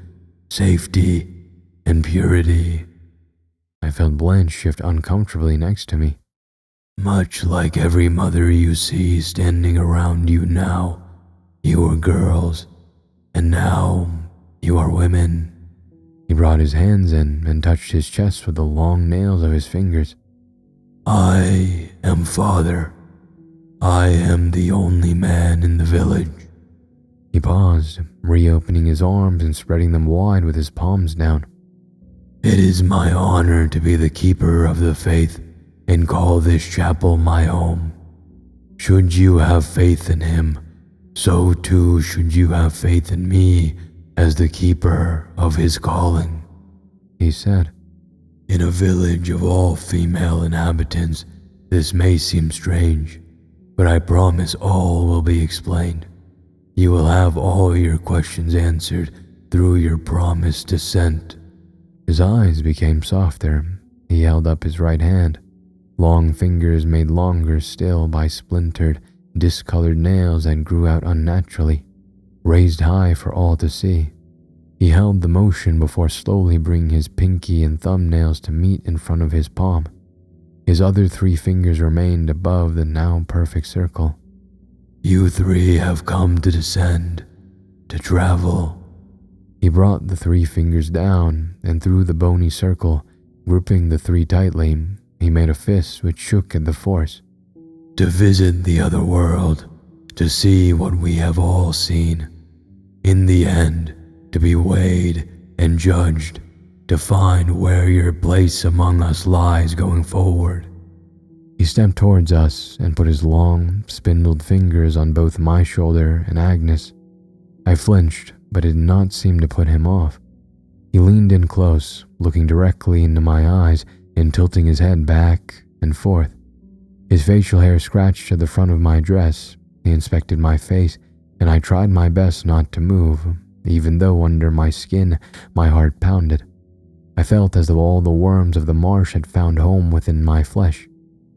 safety, and purity." I felt Blanche shift uncomfortably next to me. "Much like every mother you see standing around you now, you were girls, and now you are women." He brought his hands in and touched his chest with the long nails of his fingers. "I am father. I am the only man in the village." He paused, reopening his arms and spreading them wide with his palms down. "It is my honor to be the keeper of the faith and call this chapel my home. Should you have faith in him, so too should you have faith in me as the keeper of his calling," he said. "In a village of all female inhabitants, this may seem strange, but I promise all will be explained. You will have all your questions answered through your promised descent." His eyes became softer. He held up his right hand, long fingers made longer still by splintered, discolored nails that grew out unnaturally, raised high for all to see. He held the motion before slowly bringing his pinky and thumbnails to meet in front of his palm. His other 3 fingers remained above the now perfect circle. "You 3 have come to descend, to travel." He brought the 3 fingers down, and through the bony circle, gripping the 3 tightly, he made a fist which shook at the force. "To visit the other world, to see what we have all seen. In the end, to be weighed and judged, to find where your place among us lies going forward." He stepped towards us and put his long, spindled fingers on both my shoulder and Agnes. I flinched, but it did not seem to put him off. He leaned in close, looking directly into my eyes and tilting his head back and forth. His facial hair scratched at the front of my dress. He inspected my face, and I tried my best not to move, even though under my skin my heart pounded. I felt as though all the worms of the marsh had found home within my flesh.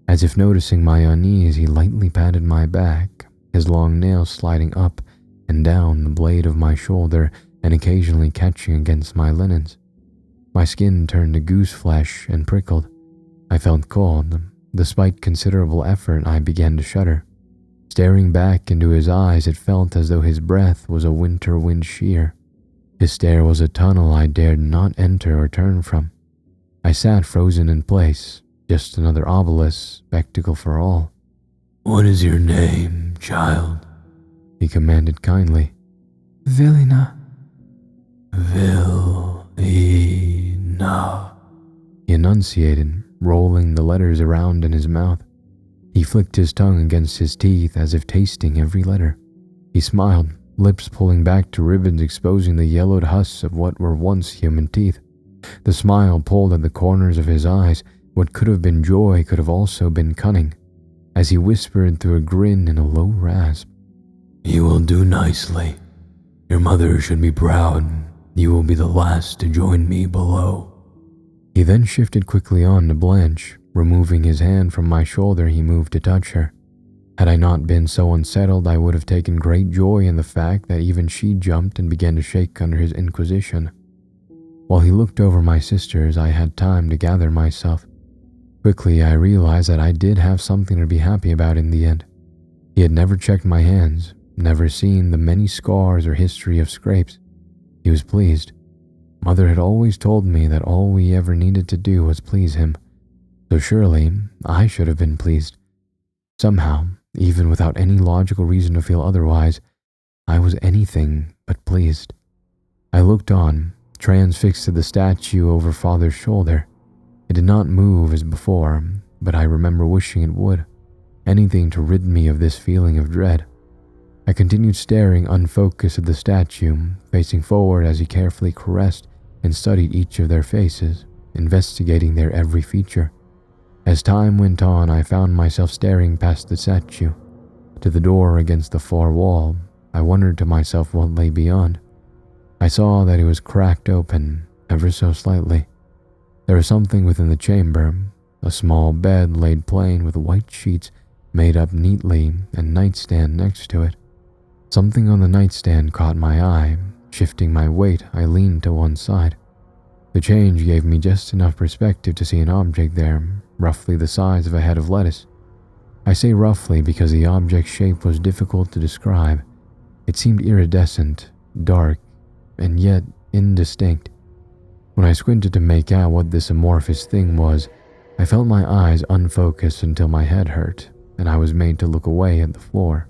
As if noticing my unease, he lightly patted my back, his long nails sliding up and down the blade of my shoulder and occasionally catching against my linens. My skin turned to goose flesh and prickled. I felt cold. Despite considerable effort, I began to shudder. Staring back into his eyes, it felt as though his breath was a winter wind shear. His stare was a tunnel I dared not enter or turn from. I sat frozen in place, just another obelisk, spectacle for all. "What is your name, child?" he commanded kindly. Vilina. Vilina, he enunciated, rolling the letters around in his mouth. He flicked his tongue against his teeth as if tasting every letter. He smiled, lips pulling back to ribbons exposing the yellowed husks of what were once human teeth. The smile pulled at the corners of his eyes. What could have been joy could have also been cunning, as he whispered through a grin in a low rasp. "You will do nicely. Your mother should be proud. You will be the last to join me below." He then shifted quickly on to Blanche. Removing his hand from my shoulder, he moved to touch her. Had I not been so unsettled, I would have taken great joy in the fact that even she jumped and began to shake under his inquisition. While he looked over my sisters, I had time to gather myself. Quickly, I realized that I did have something to be happy about in the end. He had never checked my hands, never seen the many scars or history of scrapes. He was pleased. Mother had always told me that all we ever needed to do was please him. So surely, I should have been pleased. Somehow, even without any logical reason to feel otherwise, I was anything but pleased. I looked on, transfixed to the statue over Father's shoulder. It did not move as before, but I remember wishing it would. Anything to rid me of this feeling of dread. I continued staring unfocused at the statue, facing forward as he carefully caressed and studied each of their faces, investigating their every feature. As time went on, I found myself staring past the statue, to the door against the far wall. I wondered to myself what lay beyond. I saw that it was cracked open, ever so slightly. There was something within the chamber, a small bed laid plain with white sheets made up neatly and nightstand next to it. Something on the nightstand caught my eye. Shifting my weight, I leaned to one side. The change gave me just enough perspective to see an object there, roughly the size of a head of lettuce. I say roughly because the object's shape was difficult to describe. It seemed iridescent, dark, and yet indistinct. When I squinted to make out what this amorphous thing was, I felt my eyes unfocused until my head hurt, and I was made to look away at the floor.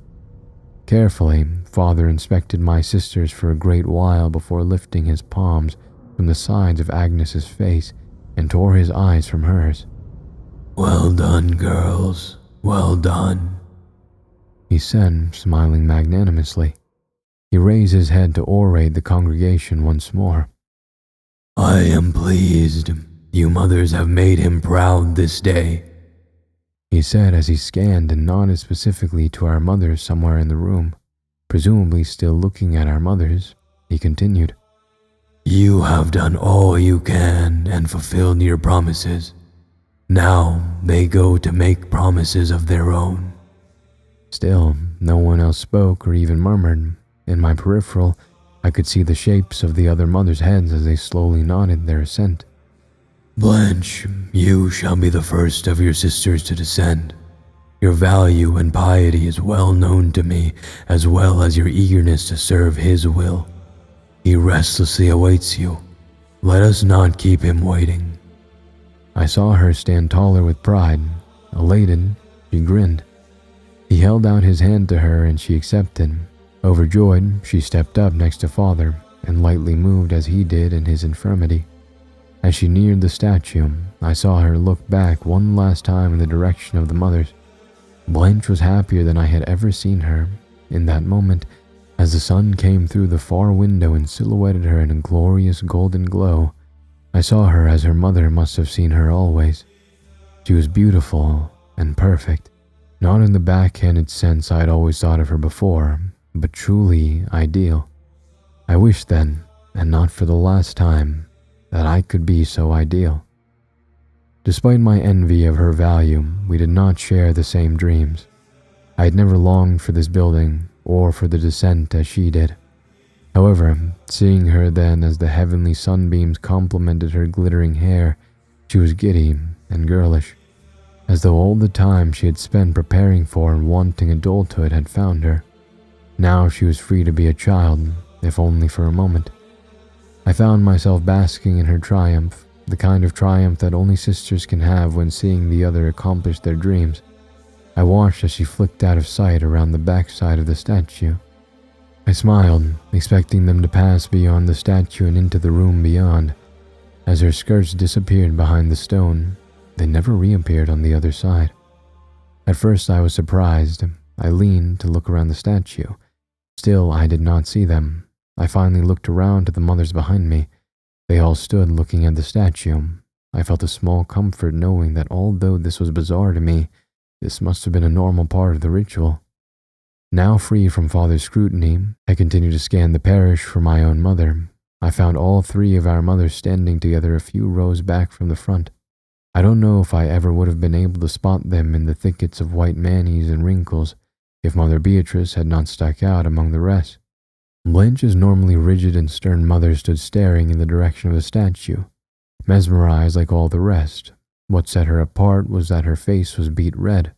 Carefully, Father inspected my sisters for a great while before lifting his palms from the sides of Agnes's face and tore his eyes from hers. "Well done, girls. Well done," he said, smiling magnanimously. He raised his head to orate the congregation once more. "I am pleased. You mothers have made him proud this day," he said as he scanned and nodded specifically to our mothers somewhere in the room. Presumably still looking at our mothers, he continued, "You have done all you can and fulfilled your promises. Now they go to make promises of their own." Still, no one else spoke or even murmured. In my peripheral, I could see the shapes of the other mothers' heads as they slowly nodded their assent. "Blanche, you shall be the first of your sisters to descend. Your value and piety is well known to me, as well as your eagerness to serve his will. He restlessly awaits you. Let us not keep him waiting." I saw her stand taller with pride. Elated, she grinned. He held out his hand to her and she accepted. Overjoyed, she stepped up next to Father and lightly moved as he did in his infirmity. As she neared the statue, I saw her look back one last time in the direction of the mothers. Blanche was happier than I had ever seen her. In that moment, as the sun came through the far window and silhouetted her in a glorious golden glow, I saw her as her mother must have seen her always. She was beautiful and perfect, not in the backhanded sense I had always thought of her before, but truly ideal. I wished then, and not for the last time, that I could be so ideal. Despite my envy of her value, we did not share the same dreams. I had never longed for this building, or for the descent as she did. However, seeing her then as the heavenly sunbeams complemented her glittering hair, she was giddy and girlish, as though all the time she had spent preparing for and wanting adulthood had found her. Now she was free to be a child, if only for a moment. I found myself basking in her triumph, the kind of triumph that only sisters can have when seeing the other accomplish their dreams. I watched as she flicked out of sight around the backside of the statue. I smiled, expecting them to pass beyond the statue and into the room beyond. As her skirts disappeared behind the stone, they never reappeared on the other side. At first I was surprised. I leaned to look around the statue. Still, I did not see them. I finally looked around to the mothers behind me. They all stood looking at the statue. I felt a small comfort knowing that although this was bizarre to me, this must have been a normal part of the ritual. Now free from father's scrutiny, I continued to scan the parish for my own mother. I found all three of our mothers standing together a few rows back from the front. I don't know if I ever would have been able to spot them in the thickets of white manis and wrinkles if Mother Beatrice had not stuck out among the rest. Blanche's normally rigid and stern mother stood staring in the direction of the statue, mesmerized like all the rest. What set her apart was that her face was beet red.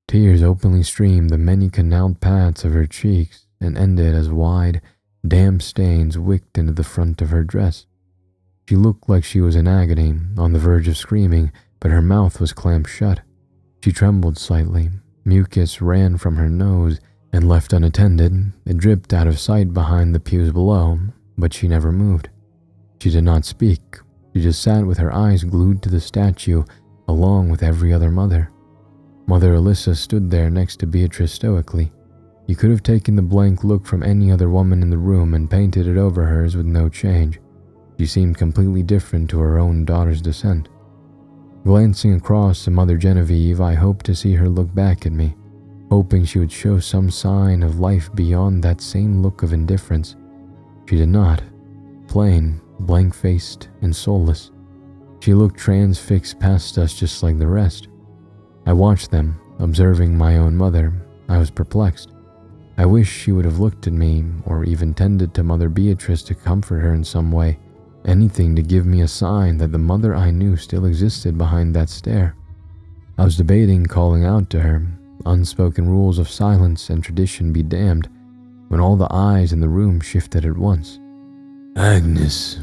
Tears openly streamed the many canaled paths of her cheeks and ended as wide, damp stains wicked into the front of her dress. She looked like she was in agony, on the verge of screaming, but her mouth was clamped shut. She trembled slightly. Mucus ran from her nose, and left unattended, it dripped out of sight behind the pews below, but she never moved. She did not speak. She just sat with her eyes glued to the statue, along with every other mother. Mother Alyssa stood there next to Beatrice stoically. You could have taken the blank look from any other woman in the room and painted it over hers with no change. She seemed completely different to her own daughter's descent. Glancing across to Mother Genevieve, I hoped to see her look back at me, hoping she would show some sign of life beyond that same look of indifference. She did not. Plain, blank-faced, and soulless. She looked transfixed past us just like the rest. I watched them, observing my own mother. I was perplexed. I wish she would have looked at me, or even tended to Mother Beatrice to comfort her in some way, anything to give me a sign that the mother I knew still existed behind that stare. I was debating calling out to her, unspoken rules of silence and tradition be damned, when all the eyes in the room shifted at once. Agnes.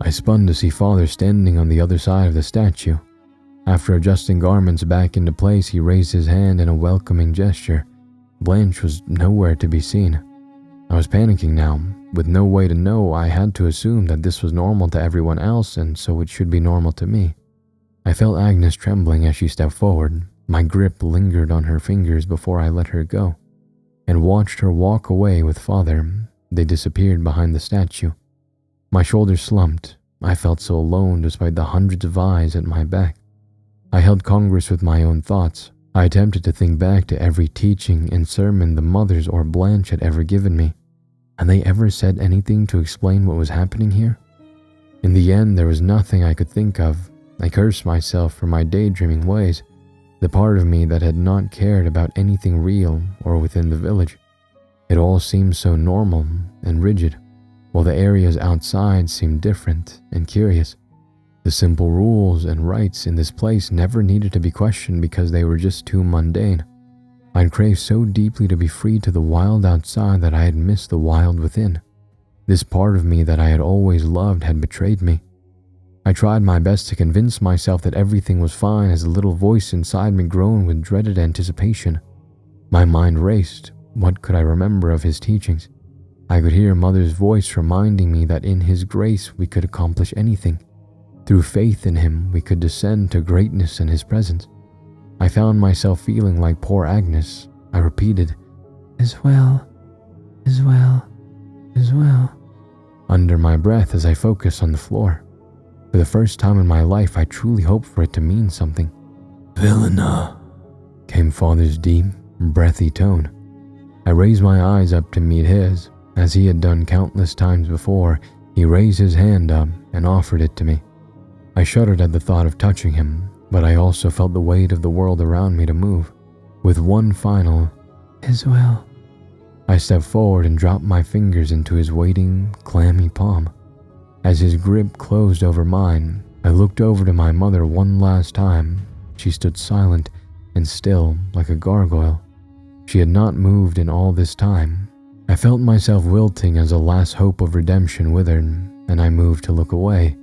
I spun to see Father standing on the other side of the statue. After adjusting garments back into place, he raised his hand in a welcoming gesture. Blanche was nowhere to be seen. I was panicking now. With no way to know, I had to assume that this was normal to everyone else, and so it should be normal to me. I felt Agnes trembling as she stepped forward. My grip lingered on her fingers before I let her go, and watched her walk away with Father. They disappeared behind the statue. My shoulders slumped. I felt so alone despite the hundreds of eyes at my back. I held congress with my own thoughts. I attempted to think back to every teaching and sermon the mothers or Blanche had ever given me. Had they ever said anything to explain what was happening here? In the end, there was nothing I could think of. I cursed myself for my daydreaming ways, the part of me that had not cared about anything real or within the village. It all seemed so normal and rigid, while the areas outside seemed different and curious. The simple rules and rites in this place never needed to be questioned because they were just too mundane. I'd craved so deeply to be free to the wild outside that I had missed the wild within. This part of me that I had always loved had betrayed me. I tried my best to convince myself that everything was fine as the little voice inside me groaned with dreaded anticipation. My mind raced. What could I remember of his teachings? I could hear Mother's voice reminding me that in His grace we could accomplish anything. Through faith in Him, we could descend to greatness in His presence. I found myself feeling like poor Agnes. I repeated, "As well, as well, as well," under my breath as I focused on the floor. For the first time in my life, I truly hoped for it to mean something. "Vilena," came Father's deep, breathy tone. I raised my eyes up to meet his. As he had done countless times before, he raised his hand up and offered it to me. I shuddered at the thought of touching him, but I also felt the weight of the world around me to move. With one final, "As well," I stepped forward and dropped my fingers into his waiting, clammy palm. As his grip closed over mine, I looked over to my mother one last time. She stood silent and still like a gargoyle. She had not moved in all this time. I felt myself wilting as a last hope of redemption withered, and I moved to look away.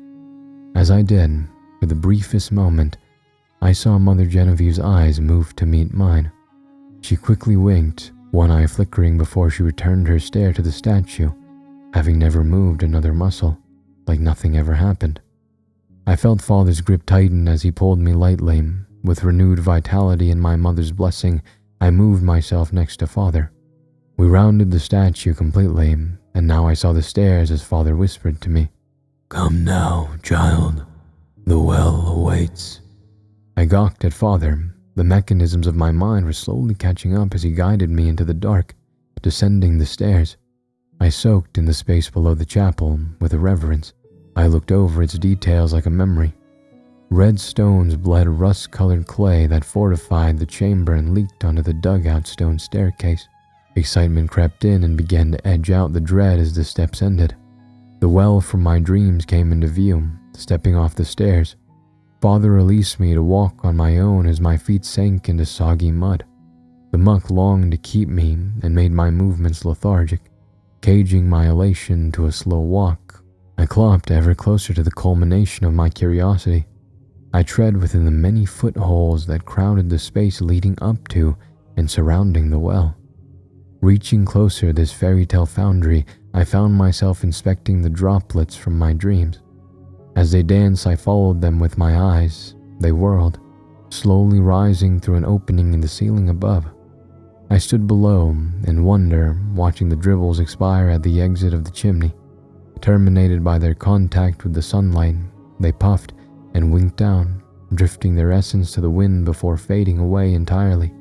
As I did, for the briefest moment, I saw Mother Genevieve's eyes move to meet mine. She quickly winked, one eye flickering before she returned her stare to the statue, having never moved another muscle, like nothing ever happened. I felt Father's grip tighten as he pulled me lightly. With renewed vitality and my mother's blessing, I moved myself next to Father. We rounded the statue completely, and now I saw the stairs as Father whispered to me, "Come now, child. The well awaits." I gawked at Father. The mechanisms of my mind were slowly catching up as he guided me into the dark, descending the stairs. I soaked in the space below the chapel with a reverence. I looked over its details like a memory. Red stones bled rust-colored clay that fortified the chamber and leaked onto the dugout stone staircase. Excitement crept in and began to edge out the dread as the steps ended. The well from my dreams came into view, stepping off the stairs. Father released me to walk on my own as my feet sank into soggy mud. The muck longed to keep me and made my movements lethargic, caging my elation to a slow walk. I clomped ever closer to the culmination of my curiosity. I tread within the many footholds that crowded the space leading up to and surrounding the well. Reaching closer this fairy tale foundry, I found myself inspecting the droplets from my dreams. As they danced, I followed them with my eyes. They whirled, slowly rising through an opening in the ceiling above. I stood below in wonder, watching the dribbles expire at the exit of the chimney. Terminated by their contact with the sunlight, they puffed and winked down, drifting their essence to the wind before fading away entirely.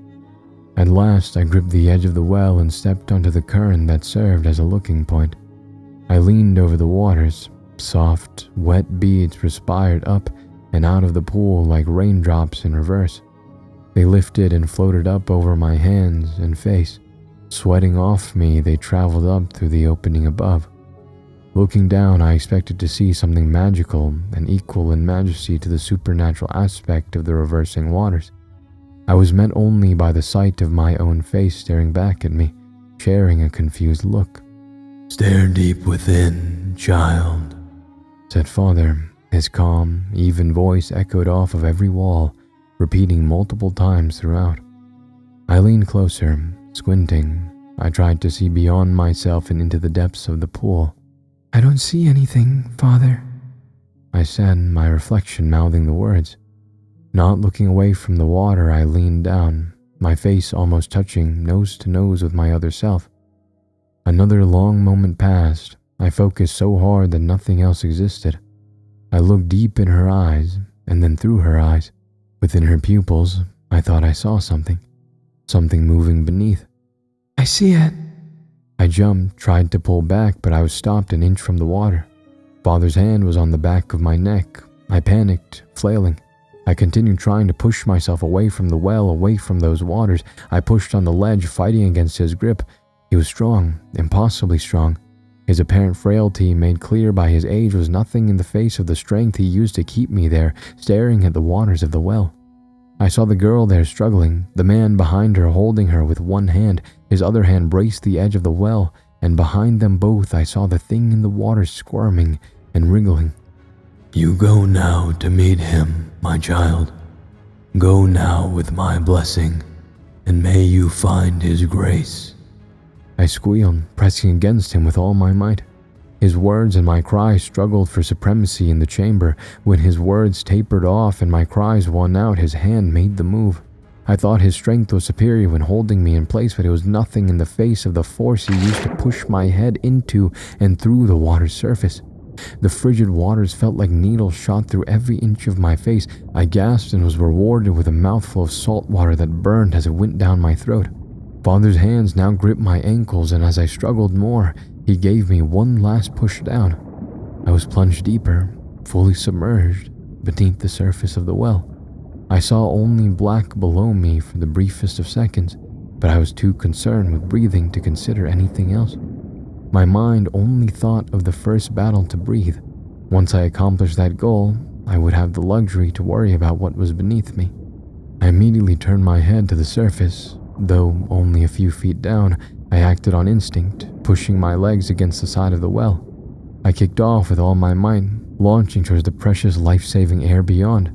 At last, I gripped the edge of the well and stepped onto the current that served as a looking point. I leaned over the waters. Soft, wet beads respired up and out of the pool like raindrops in reverse. They lifted and floated up over my hands and face. Sweating off me, they traveled up through the opening above. Looking down, I expected to see something magical and equal in majesty to the supernatural aspect of the reversing waters. I was met only by the sight of my own face staring back at me, sharing a confused look. "Stare deep within, child," said Father. His calm, even voice echoed off of every wall, repeating multiple times throughout. I leaned closer, squinting. I tried to see beyond myself and into the depths of the pool. "I don't see anything, Father," I said, my reflection mouthing the words. Not looking away from the water, I leaned down, my face almost touching nose to nose with my other self. Another long moment passed. I focused so hard that nothing else existed. I looked deep in her eyes, and then through her eyes. Within her pupils, I thought I saw something moving beneath. "I see it." I jumped, tried to pull back, but I was stopped an inch from the water. Father's hand was on the back of my neck. I panicked, flailing. I continued trying to push myself away from the well, away from those waters. I pushed on the ledge, fighting against his grip. He was strong, impossibly strong. His apparent frailty, made clear by his age, was nothing in the face of the strength he used to keep me there, staring at the waters of the well. I saw the girl there struggling, the man behind her holding her with one hand. His other hand braced the edge of the well, and behind them both I saw the thing in the water squirming and wriggling. "You go now to meet him, my child. Go now with my blessing, and may you find his grace." I squealed, pressing against him with all my might. His words and my cries struggled for supremacy in the chamber. When his words tapered off and my cries won out, his hand made the move. I thought his strength was superior when holding me in place, but it was nothing in the face of the force he used to push my head into and through the water's surface. The frigid waters felt like needles shot through every inch of my face. I gasped and was rewarded with a mouthful of salt water that burned as it went down my throat. Father's hands now gripped my ankles, and as I struggled more, he gave me one last push down. I was plunged deeper, fully submerged beneath the surface of the well. I saw only black below me for the briefest of seconds, but I was too concerned with breathing to consider anything else. My mind only thought of the first battle to breathe. Once I accomplished that goal, I would have the luxury to worry about what was beneath me. I immediately turned my head to the surface. Though only a few feet down, I acted on instinct, pushing my legs against the side of the well. I kicked off with all my might, launching towards the precious life-saving air beyond.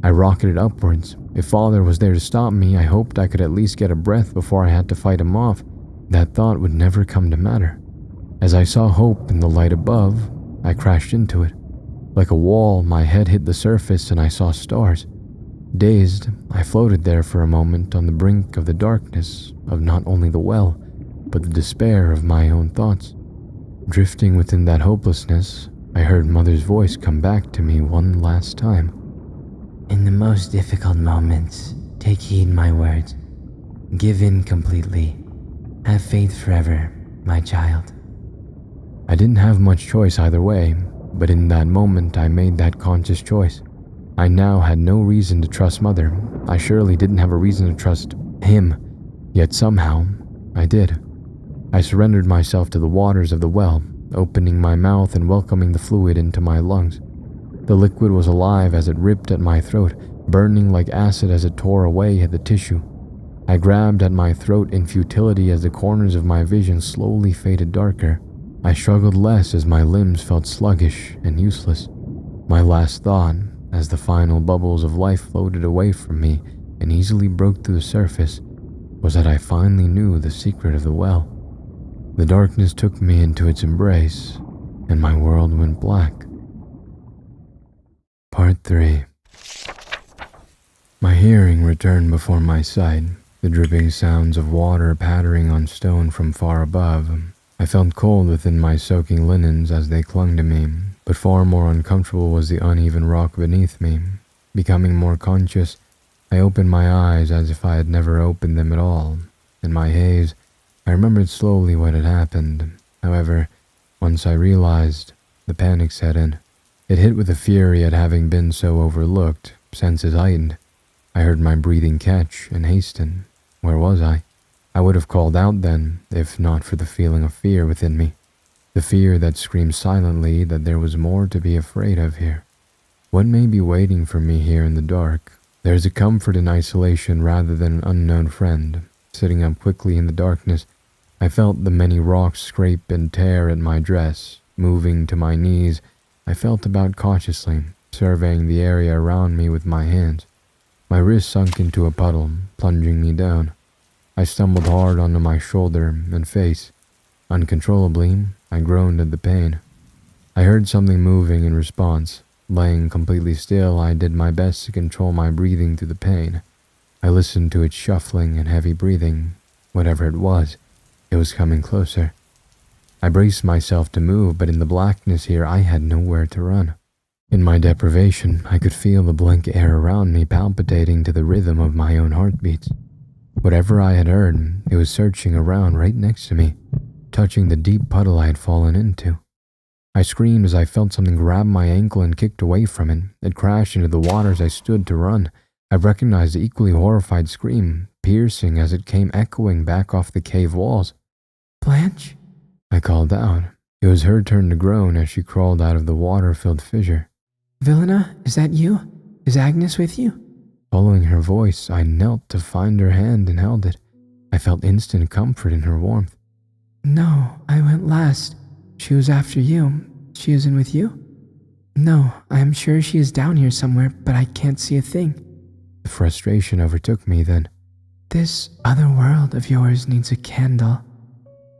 I rocketed upwards. If Father was there to stop me, I hoped I could at least get a breath before I had to fight him off. That thought would never come to matter. As I saw hope in the light above, I crashed into it. Like a wall, my head hit the surface and I saw stars. Dazed, I floated there for a moment on the brink of the darkness of not only the well, but the despair of my own thoughts. Drifting within that hopelessness, I heard Mother's voice come back to me one last time. In the most difficult moments, take heed my words. Give in completely. Have faith forever, my child. I didn't have much choice either way, but in that moment I made that conscious choice. I now had no reason to trust Mother. I surely didn't have a reason to trust him, yet somehow I did. I surrendered myself to the waters of the well, opening my mouth and welcoming the fluid into my lungs. The liquid was alive as it ripped at my throat, burning like acid as it tore away at the tissue. I grabbed at my throat in futility as the corners of my vision slowly faded darker. I struggled less as my limbs felt sluggish and useless. My last thought, as the final bubbles of life floated away from me and easily broke through the surface, was that I finally knew the secret of the well. The darkness took me into its embrace, and my world went black. Part 3. My hearing returned before my sight, the dripping sounds of water pattering on stone from far above. I felt cold within my soaking linens as they clung to me, but far more uncomfortable was the uneven rock beneath me. Becoming more conscious, I opened my eyes as if I had never opened them at all. In my haze, I remembered slowly what had happened. However, once I realized, the panic set in. It hit with a fury at having been so overlooked, senses heightened. I heard my breathing catch and hasten. Where was I? I would have called out then, if not for the feeling of fear within me. The fear that screamed silently that there was more to be afraid of here. What may be waiting for me here in the dark? There's a comfort in isolation rather than an unknown friend. Sitting up quickly in the darkness, I felt the many rocks scrape and tear at my dress. Moving to my knees, I felt about cautiously, surveying the area around me with my hands. My wrist sunk into a puddle, plunging me down. I stumbled hard onto my shoulder and face. Uncontrollably, I groaned at the pain. I heard something moving in response. Laying completely still, I did my best to control my breathing through the pain. I listened to its shuffling and heavy breathing. Whatever it was coming closer. I braced myself to move, but in the blackness here, I had nowhere to run. In my deprivation, I could feel the blank air around me palpitating to the rhythm of my own heartbeats. Whatever I had heard, it was searching around right next to me, touching the deep puddle I had fallen into. I screamed as I felt something grab my ankle and kicked away from it. It crashed into the water as I stood to run. I recognized the equally horrified scream, piercing as it came echoing back off the cave walls. Blanche? I called out. It was her turn to groan as she crawled out of the water-filled fissure. Vilena, is that you? Is Agnes with you? Following her voice, I knelt to find her hand and held it. I felt instant comfort in her warmth. No, I went last. She was after you. She isn't with you? No, I am sure she is down here somewhere, but I can't see a thing. The frustration overtook me then. This other world of yours needs a candle,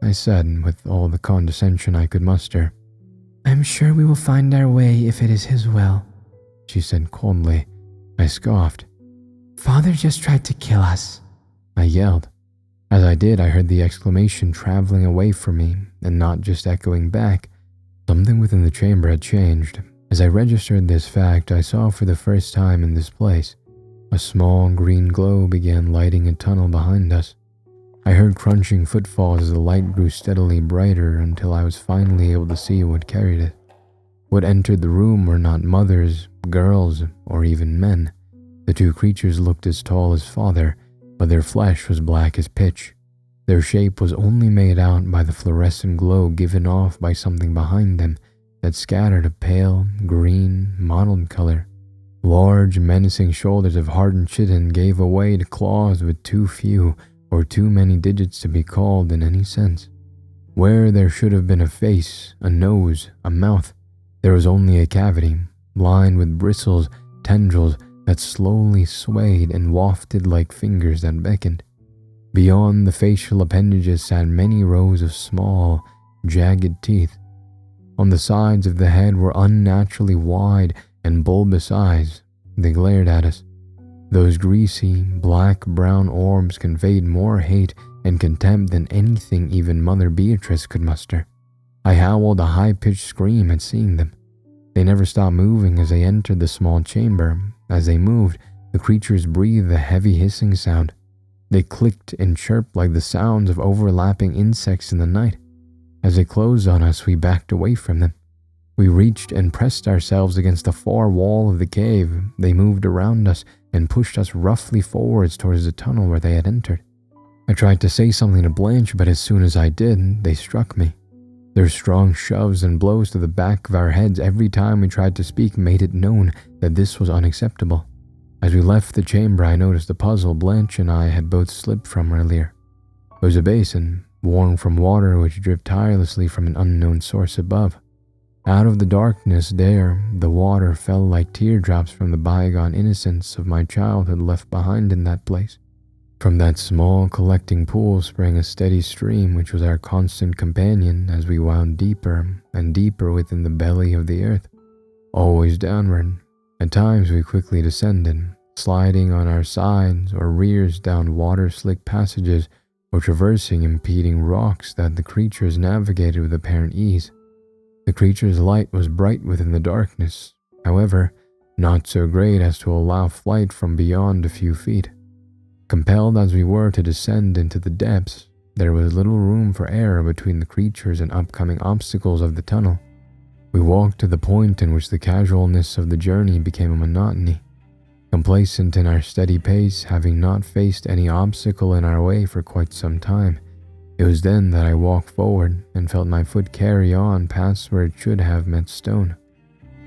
I said with all the condescension I could muster. I'm sure we will find our way if it is his will, she said coldly. I scoffed. Father just tried to kill us, I yelled. As I did, I heard the exclamation traveling away from me and not just echoing back. Something within the chamber had changed. As I registered this fact, I saw for the first time in this place, a small green glow began lighting a tunnel behind us. I heard crunching footfalls as the light grew steadily brighter until I was finally able to see what carried it. What entered the room were not mothers, girls, or even men. The two creatures looked as tall as Father, but their flesh was black as pitch. Their shape was only made out by the fluorescent glow given off by something behind them that scattered a pale, green, mottled color. Large, menacing shoulders of hardened chitin gave way to claws with too few or too many digits to be called in any sense. Where there should have been a face, a nose, a mouth, there was only a cavity, lined with bristles, tendrils that slowly swayed and wafted like fingers that beckoned. Beyond the facial appendages sat many rows of small, jagged teeth. On the sides of the head were unnaturally wide and bulbous eyes. They glared at us. Those greasy, black-brown orbs conveyed more hate and contempt than anything even Mother Beatrice could muster. I howled a high-pitched scream at seeing them. They never stopped moving as they entered the small chamber. As they moved, the creatures breathed a heavy hissing sound. They clicked and chirped like the sounds of overlapping insects in the night. As they closed on us, we backed away from them. We reached and pressed ourselves against the far wall of the cave. They moved around us and pushed us roughly forwards towards the tunnel where they had entered. I tried to say something to Blanche, but as soon as I did, they struck me. Their strong shoves and blows to the back of our heads every time we tried to speak made it known that this was unacceptable. As we left the chamber, I noticed a puzzle Blanche and I had both slipped from earlier. It was a basin, worn from water which dripped tirelessly from an unknown source above. Out of the darkness there, the water fell like teardrops from the bygone innocence of my childhood left behind in that place. From that small collecting pool sprang a steady stream which was our constant companion as we wound deeper and deeper within the belly of the earth, always downward. At times we quickly descended, sliding on our sides or rears down water-slick passages or traversing impeding rocks that the creatures navigated with apparent ease. The creature's light was bright within the darkness, however, not so great as to allow flight from beyond a few feet. Compelled as we were to descend into the depths, there was little room for error between the creatures and upcoming obstacles of the tunnel. We walked to the point in which the casualness of the journey became a monotony. Complacent in our steady pace, having not faced any obstacle in our way for quite some time, it was then that I walked forward and felt my foot carry on past where it should have met stone.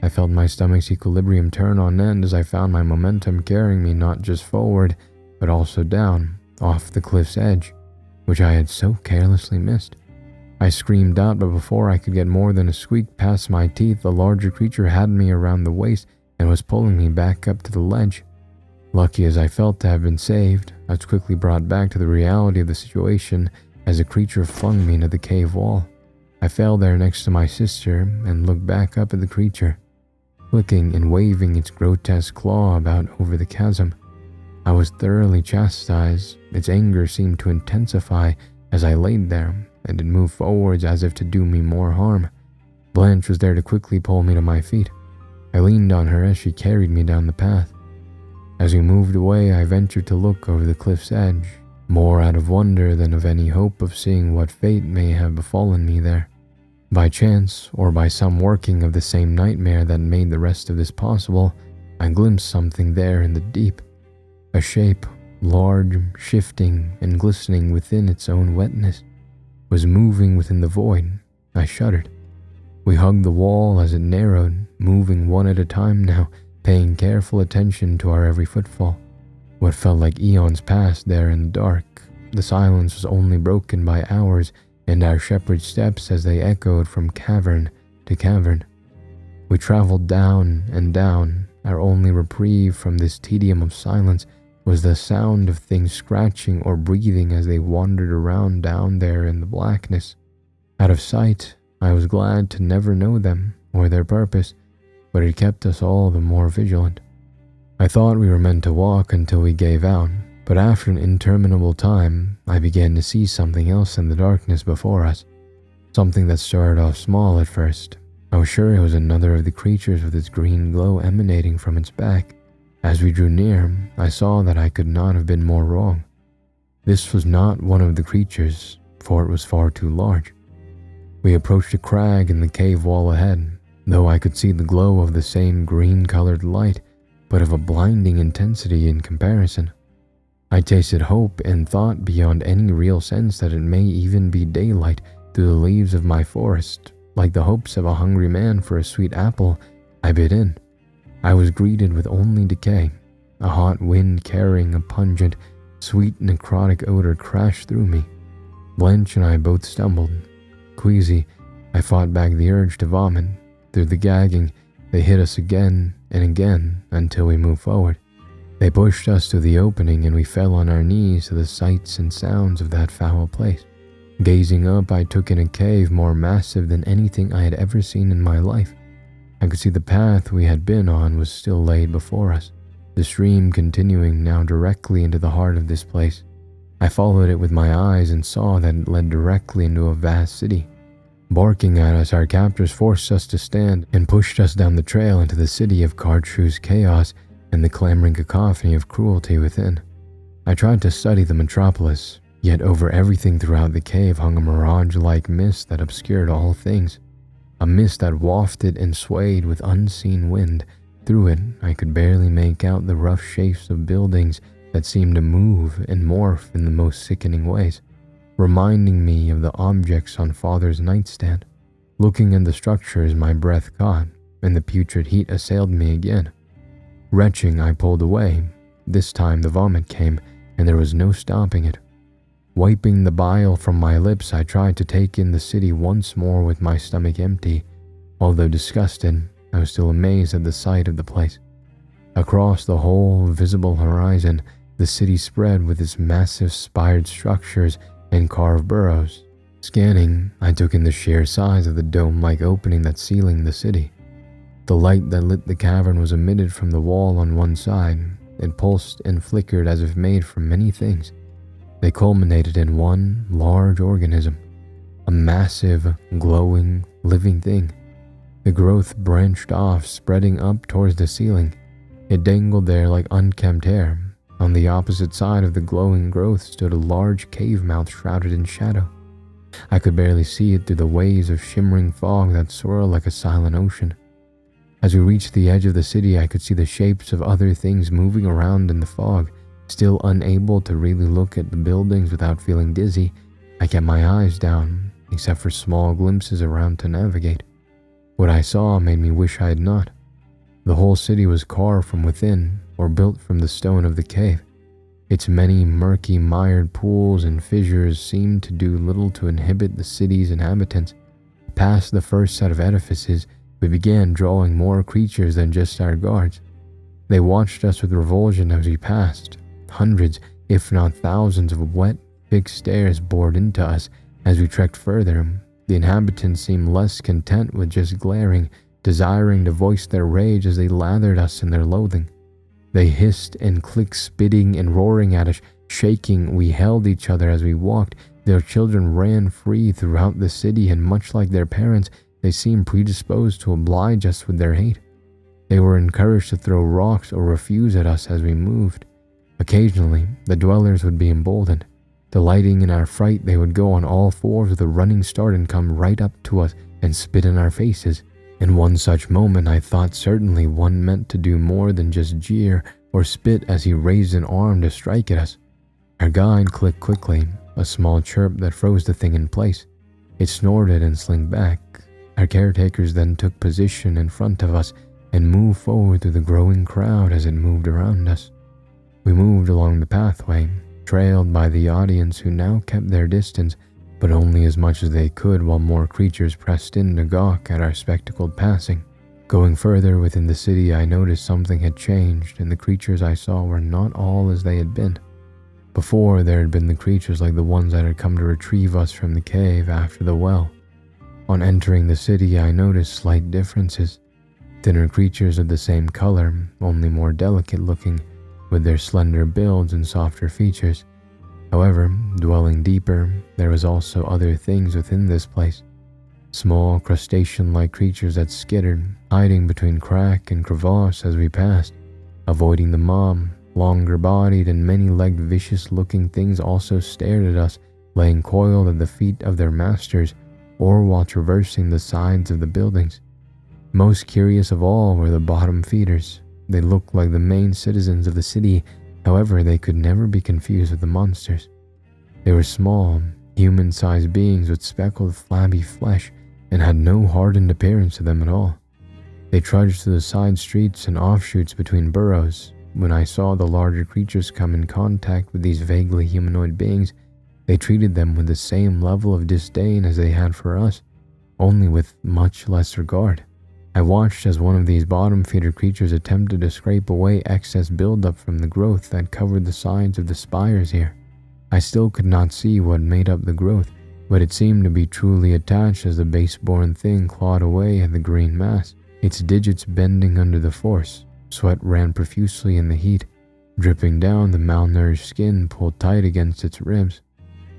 I felt my stomach's equilibrium turn on end as I found my momentum carrying me not just forward, but also down, off the cliff's edge, which I had so carelessly missed. I screamed out, but before I could get more than a squeak past my teeth, the larger creature had me around the waist and was pulling me back up to the ledge. Lucky as I felt to have been saved, I was quickly brought back to the reality of the situation as the creature flung me into the cave wall. I fell there next to my sister and looked back up at the creature, flicking and waving its grotesque claw about over the chasm. I was thoroughly chastised. Its anger seemed to intensify as I laid there, and it moved forwards as if to do me more harm. Blanche was there to quickly pull me to my feet. I leaned on her as she carried me down the path. As we moved away, I ventured to look over the cliff's edge, more out of wonder than of any hope of seeing what fate may have befallen me there. By chance, or by some working of the same nightmare that made the rest of this possible, I glimpsed something there in the deep. A shape, large, shifting, and glistening within its own wetness, was moving within the void. I shuddered. We hugged the wall as it narrowed, moving one at a time now, paying careful attention to our every footfall. What felt like eons passed there in the dark. The silence was only broken by ours and our shepherd's steps as they echoed from cavern to cavern. We traveled down and down. Our only reprieve from this tedium of silence was the sound of things scratching or breathing as they wandered around down there in the blackness. Out of sight, I was glad to never know them or their purpose, but it kept us all the more vigilant. I thought we were meant to walk until we gave out, but after an interminable time, I began to see something else in the darkness before us. Something that started off small at first. I was sure it was another of the creatures with its green glow emanating from its back. As we drew near, I saw that I could not have been more wrong. This was not one of the creatures, for it was far too large. We approached a crag in the cave wall ahead, though I could see the glow of the same green-colored light, but of a blinding intensity in comparison. I tasted hope and thought beyond any real sense that it may even be daylight through the leaves of my forest. Like the hopes of a hungry man for a sweet apple, I bit in. I was greeted with only decay. A hot wind carrying a pungent, sweet necrotic odor crashed through me. Blanche and I both stumbled. Queasy, I fought back the urge to vomit. Through the gagging, they hit us again and again until we moved forward. They pushed us to the opening and we fell on our knees to the sights and sounds of that foul place. Gazing up, I took in a cave more massive than anything I had ever seen in my life. I could see the path we had been on was still laid before us, the stream continuing now directly into the heart of this place. I followed it with my eyes and saw that it led directly into a vast city. Barking at us, our captors forced us to stand and pushed us down the trail into the city of Cartreuse chaos and the clamoring cacophony of cruelty within. I tried to study the metropolis, yet over everything throughout the cave hung a mirage-like mist that obscured all things. A mist that wafted and swayed with unseen wind. Through it, I could barely make out the rough shapes of buildings that seemed to move and morph in the most sickening ways, reminding me of the objects on Father's nightstand. Looking at the structures, my breath caught, and the putrid heat assailed me again. Retching, I pulled away. This time the vomit came, and there was no stopping it. Wiping the bile from my lips, I tried to take in the city once more with my stomach empty. Although disgusted, I was still amazed at the sight of the place. Across the whole visible horizon, the city spread with its massive spired structures and carved burrows. Scanning, I took in the sheer size of the dome-like opening that sealing the city. The light that lit the cavern was emitted from the wall on one side. It pulsed and flickered as if made from many things. They culminated in one large organism, a massive, glowing, living thing. The growth branched off, spreading up towards the ceiling. It dangled there like unkempt hair. On the opposite side of the glowing growth stood a large cave mouth shrouded in shadow. I could barely see it through the waves of shimmering fog that swirled like a silent ocean. As we reached the edge of the city, I could see the shapes of other things moving around in the fog. Still unable to really look at the buildings without feeling dizzy, I kept my eyes down, except for small glimpses around to navigate. What I saw made me wish I had not. The whole city was carved from within, or built from the stone of the cave. Its many murky, mired pools and fissures seemed to do little to inhibit the city's inhabitants. Past the first set of edifices, we began drawing more creatures than just our guards. They watched us with revulsion as we passed. Hundreds, if not thousands of wet, fixed stares bored into us as we trekked further. The inhabitants seemed less content with just glaring, desiring to voice their rage as they lathered us in their loathing. They hissed and clicked, spitting and roaring at us, shaking. We held each other as we walked. Their children ran free throughout the city, and much like their parents, they seemed predisposed to oblige us with their hate. They were encouraged to throw rocks or refuse at us as we moved. Occasionally, the dwellers would be emboldened. Delighting in our fright, they would go on all fours with a running start and come right up to us and spit in our faces. In one such moment, I thought certainly one meant to do more than just jeer or spit as he raised an arm to strike at us. Our guide clicked quickly, a small chirp that froze the thing in place. It snorted and slinked back. Our caretakers then took position in front of us and moved forward through the growing crowd as it moved around us. We moved along the pathway, trailed by the audience who now kept their distance, but only as much as they could while more creatures pressed in to gawk at our spectacled passing. Going further within the city, I noticed something had changed, and the creatures I saw were not all as they had been. Before, there had been the creatures like the ones that had come to retrieve us from the cave after the well. On entering the city, I noticed slight differences. Thinner creatures of the same color, only more delicate looking, with their slender builds and softer features. However, dwelling deeper, there was also other things within this place. Small, crustacean-like creatures that skittered, hiding between crack and crevasse as we passed. Avoiding the mob, longer-bodied and many-legged vicious-looking things also stared at us, laying coiled at the feet of their masters, or while traversing the sides of the buildings. Most curious of all were the bottom feeders. They looked like the main citizens of the city, However, they could never be confused with the monsters. They were small, human-sized beings with speckled, flabby flesh and had no hardened appearance to them at all. They trudged through the side streets and offshoots between burrows. When I saw the larger creatures come in contact with these vaguely humanoid beings, they treated them with the same level of disdain as they had for us, only with much less regard. I watched as one of these bottom-feeder creatures attempted to scrape away excess buildup from the growth that covered the sides of the spires here. I still could not see what made up the growth, but it seemed to be truly attached as the base-born thing clawed away at the green mass, its digits bending under the force. Sweat ran profusely in the heat, dripping down the malnourished skin pulled tight against its ribs.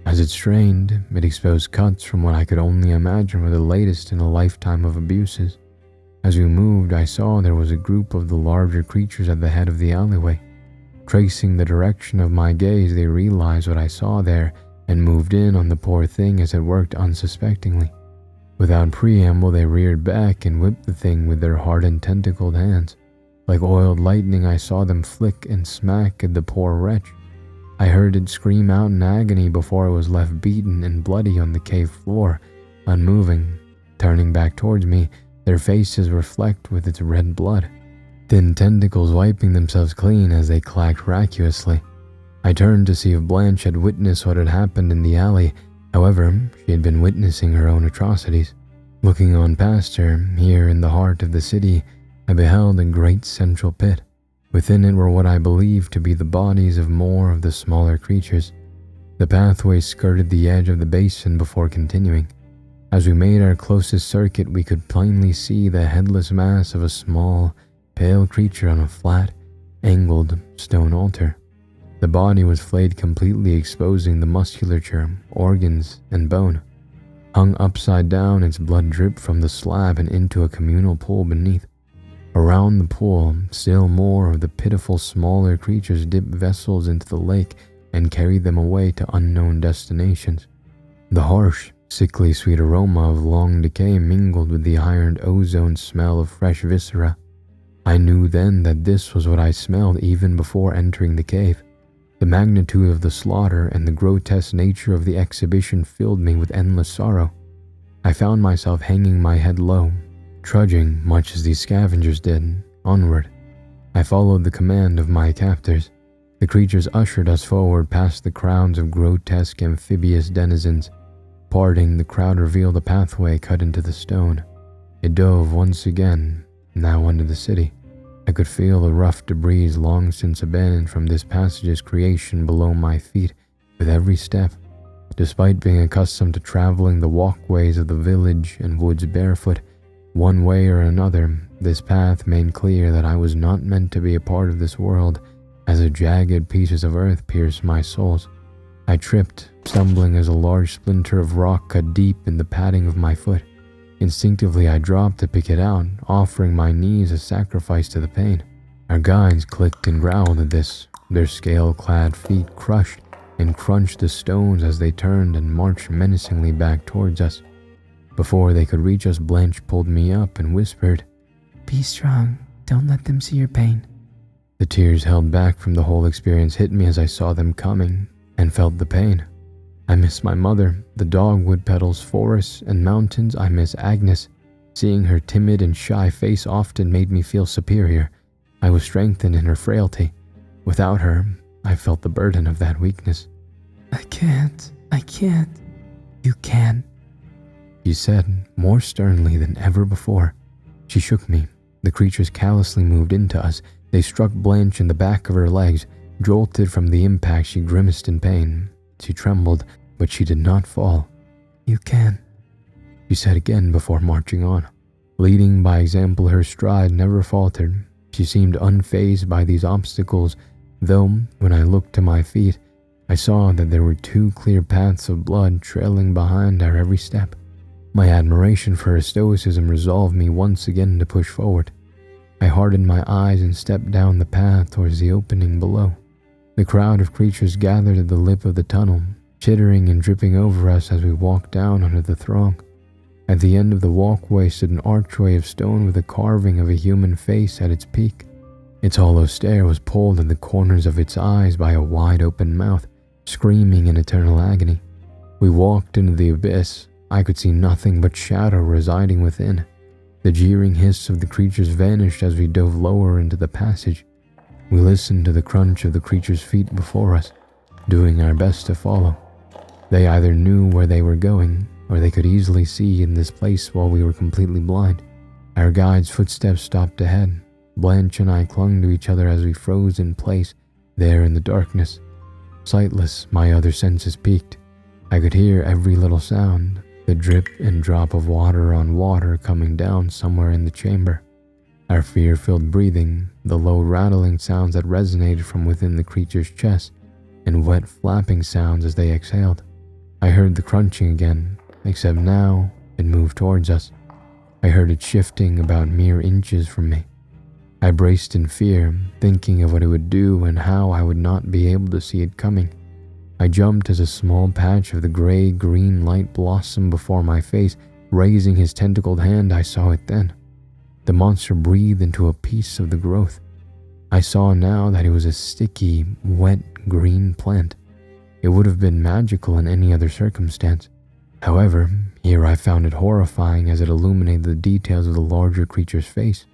As it strained, it exposed cuts from what I could only imagine were the latest in a lifetime of abuses. As we moved, I saw there was a group of the larger creatures at the head of the alleyway. Tracing the direction of my gaze, they realized what I saw there and moved in on the poor thing as it worked unsuspectingly. Without preamble, they reared back and whipped the thing with their hardened tentacled hands. Like oiled lightning, I saw them flick and smack at the poor wretch. I heard it scream out in agony before it was left beaten and bloody on the cave floor, unmoving. Turning back towards me, their faces were flecked with its red blood, thin tentacles wiping themselves clean as they clacked raucously. I turned to see if Blanche had witnessed what had happened in the alley. However, she had been witnessing her own atrocities. Looking on past her, here in the heart of the city, I beheld a great central pit. Within it were what I believed to be the bodies of more of the smaller creatures. The pathway skirted the edge of the basin before continuing. As we made our closest circuit, we could plainly see the headless mass of a small, pale creature on a flat, angled stone altar. The body was flayed completely, exposing the musculature, organs, and bone. Hung upside down, its blood dripped from the slab and into a communal pool beneath. Around the pool, still more of the pitiful smaller creatures dipped vessels into the lake and carried them away to unknown destinations. The harsh, sickly sweet aroma of long decay mingled with the ironed ozone smell of fresh viscera. I knew then that this was what I smelled even before entering the cave. The magnitude of the slaughter and the grotesque nature of the exhibition filled me with endless sorrow. I found myself hanging my head low, trudging, much as these scavengers did, onward. I followed the command of my captors. The creatures ushered us forward past the crowds of grotesque amphibious denizens. Parting, the crowd revealed a pathway cut into the stone. It dove once again, now under the city. I could feel the rough debris long since abandoned from this passage's creation below my feet with every step. Despite being accustomed to traveling the walkways of the village and woods barefoot, one way or another, this path made clear that I was not meant to be a part of this world, as the jagged pieces of earth pierced my soles. I tripped, stumbling as a large splinter of rock cut deep in the padding of my foot. Instinctively, I dropped to pick it out, offering my knees a sacrifice to the pain. Our guides clicked and growled at this. Their scale-clad feet crushed and crunched the stones as they turned and marched menacingly back towards us. Before they could reach us, Blanche pulled me up and whispered, "Be strong. Don't let them see your pain." The tears held back from the whole experience hit me as I saw them coming and felt the pain. I miss my mother, the dogwood petals, forests, and mountains. I miss Agnes. Seeing her timid and shy face often made me feel superior. I was strengthened in her frailty. Without her, I felt the burden of that weakness. I can't. You can. She said, more sternly than ever before. She shook me. The creatures callously moved into us. They struck Blanche in the back of her legs. Jolted from the impact, she grimaced in pain. She trembled, but she did not fall. You can, she said again before marching on. Leading by example, her stride never faltered. She seemed unfazed by these obstacles, though when I looked to my feet, I saw that there were 2 clear paths of blood trailing behind our every step. My admiration for her stoicism resolved me once again to push forward. I hardened my eyes and stepped down the path towards the opening below. The crowd of creatures gathered at the lip of the tunnel, chittering and dripping over us as we walked down under the throng. At the end of the walkway stood an archway of stone with a carving of a human face at its peak. Its hollow stare was pulled at the corners of its eyes by a wide-open mouth, screaming in eternal agony. We walked into the abyss. I could see nothing but shadow residing within. The jeering hiss of the creatures vanished as we dove lower into the passage. We listened to the crunch of the creatures' feet before us, doing our best to follow. They either knew where they were going, or they could easily see in this place while we were completely blind. Our guide's footsteps stopped ahead. Blanche and I clung to each other as we froze in place, there in the darkness. Sightless, my other senses peaked. I could hear every little sound, the drip and drop of water on water coming down somewhere in the chamber. Our fear-filled breathing, the low rattling sounds that resonated from within the creature's chest, and wet flapping sounds as they exhaled. I heard the crunching again, except now it moved towards us. I heard it shifting about mere inches from me. I braced in fear, thinking of what it would do and how I would not be able to see it coming. I jumped as a small patch of the gray-green light blossomed before my face. Raising his tentacled hand, I saw it then. The monster breathed into a piece of the growth. I saw now that it was a sticky, wet green plant. It would have been magical in any other circumstance. However, here I found it horrifying as it illuminated the details of the larger creature's face.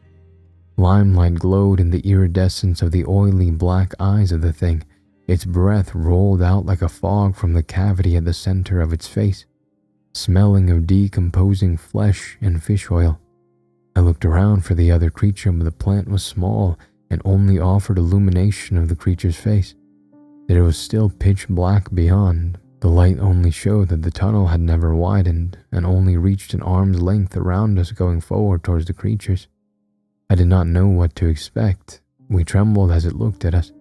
Limelight glowed in the iridescence of the oily black eyes of the thing. Its breath rolled out like a fog from the cavity at the center of its face, smelling of decomposing flesh and fish oil. I looked around for the other creature, but the plant was small and only offered illumination of the creature's face. That it was still pitch black beyond. The light only showed that the tunnel had never widened and only reached an arm's length around us going forward towards the creatures. I did not know what to expect. We trembled as it looked at us.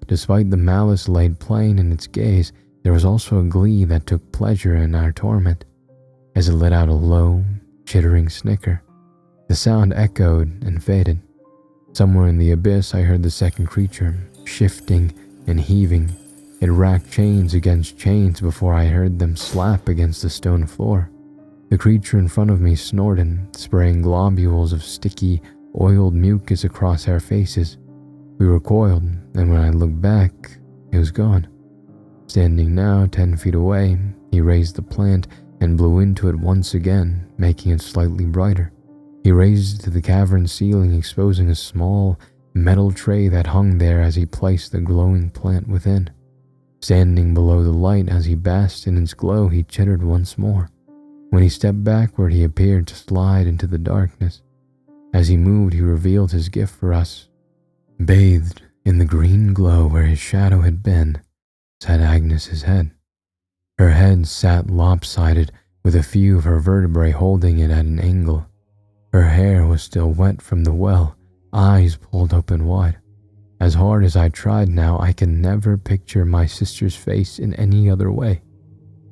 Despite the malice laid plain in its gaze, there was also a glee that took pleasure in our torment, as it let out a low, chittering snicker. The sound echoed and faded. Somewhere in the abyss I heard the second creature, shifting and heaving. It racked chains against chains before I heard them slap against the stone floor. The creature in front of me snorted, spraying globules of sticky, oiled mucus across our faces. We recoiled, and when I looked back, it was gone. Standing now 10 feet away, he raised the plant and blew into it once again, making it slightly brighter. He raised it to the cavern ceiling, exposing a small metal tray that hung there as he placed the glowing plant within. Standing below the light as he basked in its glow, he chittered once more. When he stepped backward, he appeared to slide into the darkness. As he moved, he revealed his gift for us. Bathed in the green glow where his shadow had been, sat Agnes's head. Her head sat lopsided, with a few of her vertebrae holding it at an angle. Her hair was still wet from the well, eyes pulled open wide. As hard as I tried now, I can never picture my sister's face in any other way.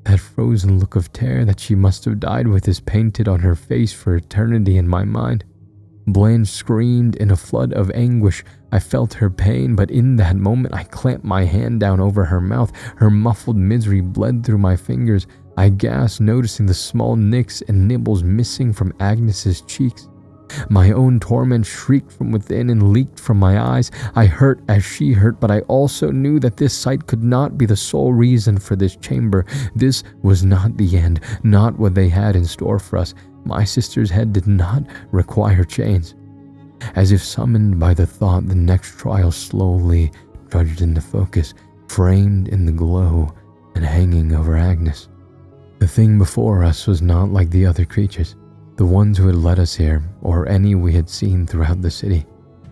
That frozen look of terror that she must have died with is painted on her face for eternity in my mind. Blanche screamed in a flood of anguish. I felt her pain, but in that moment I clamped my hand down over her mouth. Her muffled misery bled through my fingers. I gasped, noticing the small nicks and nibbles missing from Agnes's cheeks. My own torment shrieked from within and leaked from my eyes. I hurt as she hurt, but I also knew that this sight could not be the sole reason for this chamber. This was not the end, not what they had in store for us. My sister's head did not require chains. As if summoned by the thought, the next trial slowly trudged into focus, framed in the glow and hanging over Agnes. The thing before us was not like the other creatures, the ones who had led us here, or any we had seen throughout the city.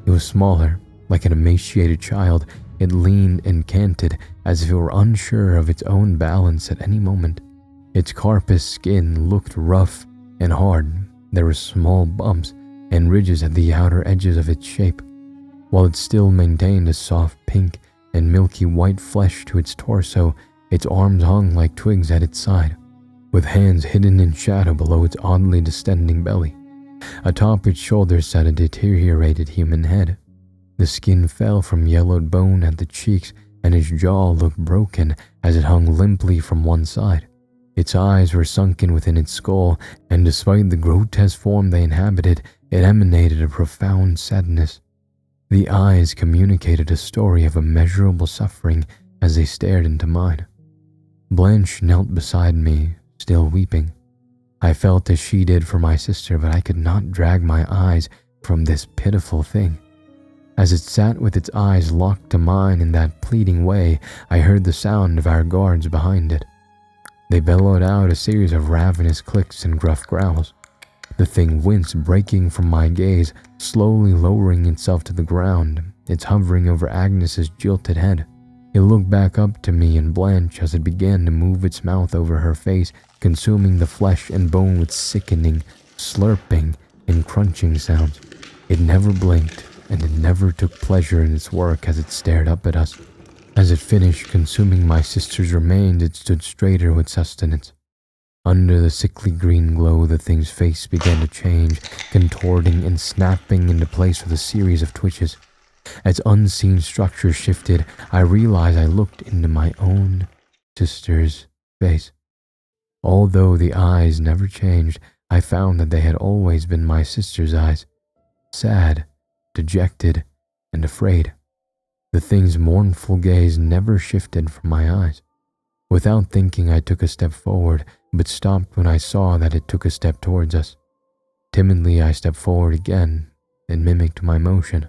It was smaller, like an emaciated child. It leaned and canted as if it were unsure of its own balance at any moment. Its carpus skin looked rough and hard. There were small bumps and ridges at the outer edges of its shape, while it still maintained a soft pink and milky white flesh to its torso. Its arms hung like twigs at its side, with hands hidden in shadow below its oddly distending belly. Atop its shoulders sat a deteriorated human head. The skin fell from yellowed bone at the cheeks, and its jaw looked broken as it hung limply from one side. Its eyes were sunken within its skull, and despite the grotesque form they inhabited, it emanated a profound sadness. The eyes communicated a story of immeasurable suffering as they stared into mine. Blanche knelt beside me, still weeping. I felt as she did for my sister, but I could not drag my eyes from this pitiful thing. As it sat with its eyes locked to mine in that pleading way, I heard the sound of our guards behind it. They bellowed out a series of ravenous clicks and gruff growls. The thing winced, breaking from my gaze, slowly lowering itself to the ground, its hovering over Agnes's jilted head. It looked back up to me and Blanche as it began to move its mouth over her face, consuming the flesh and bone with sickening, slurping, and crunching sounds. It never blinked, and it never took pleasure in its work as it stared up at us. As it finished consuming my sister's remains, it stood straighter with sustenance. Under the sickly green glow, the thing's face began to change, contorting and snapping into place with a series of twitches. As unseen structures shifted, I realized I looked into my own sister's face. Although the eyes never changed, I found that they had always been my sister's eyes, sad, dejected, and afraid. The thing's mournful gaze never shifted from my eyes. Without thinking, I took a step forward, but stopped when I saw that it took a step towards us. Timidly, I stepped forward again and mimicked my motion.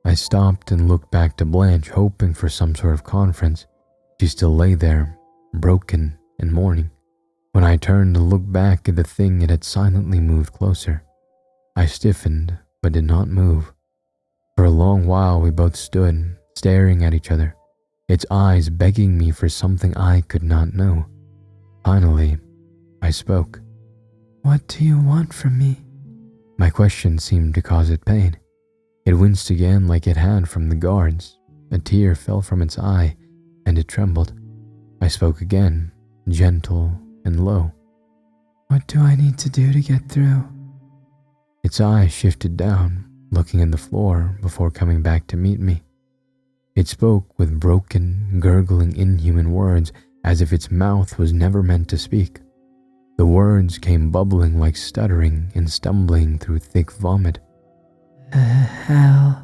I stopped and looked back to Blanche, hoping for some sort of conference. She still lay there, broken and mourning. When I turned to look back at the thing, it had silently moved closer. I stiffened, but did not move. For a long while, we both stood, staring at each other, its eyes begging me for something I could not know. Finally, I spoke. "What do you want from me?" My question seemed to cause it pain. It winced again like it had from the guards. A tear fell from its eye, and it trembled. I spoke again, gentle and low. "What do I need to do to get through?" Its eyes shifted down, looking at the floor before coming back to meet me. It spoke with broken, gurgling, inhuman words, as if its mouth was never meant to speak. The words came bubbling like stuttering and stumbling through thick vomit. Hell.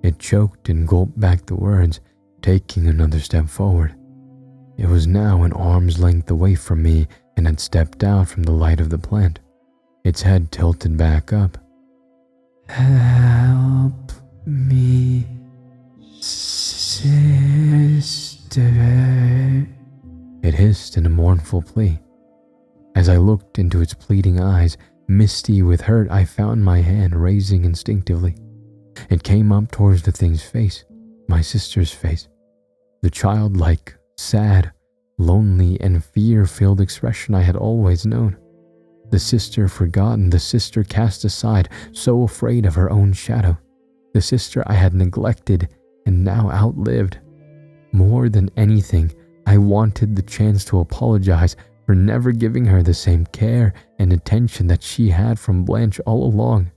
It choked and gulped back the words, taking another step forward. It was now an arm's length away from me and had stepped out from the light of the plant, its head tilted back up. "Help me, sister," it hissed in a mournful plea. As I looked into its pleading eyes, misty with hurt, I found my hand raising instinctively. It came up towards the thing's face, my sister's face. The childlike, sad, lonely, and fear-filled expression I had always known. The sister forgotten, the sister cast aside, so afraid of her own shadow. The sister I had neglected and now outlived. More than anything, I wanted the chance to apologize for never giving her the same care and attention that she had from Blanche all along.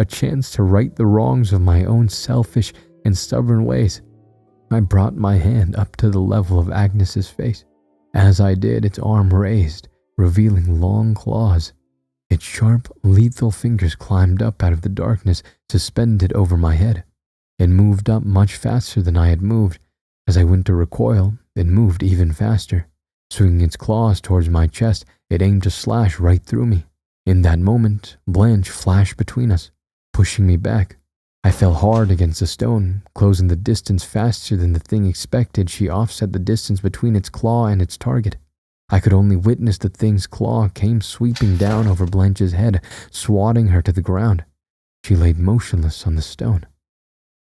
A chance to right the wrongs of my own selfish and stubborn ways. I brought my hand up to the level of Agnes's face. As I did, its arm raised, revealing long claws. Its sharp, lethal fingers climbed up out of the darkness, suspended over my head. It moved up much faster than I had moved. As I went to recoil, it moved even faster. Swinging its claws towards my chest, it aimed to slash right through me. In that moment, Blanche flashed between us, pushing me back. I fell hard against a stone, closing the distance faster than the thing expected. She offset the distance between its claw and its target. I could only witness the thing's claw came sweeping down over Blanche's head, swatting her to the ground. She laid motionless on the stone.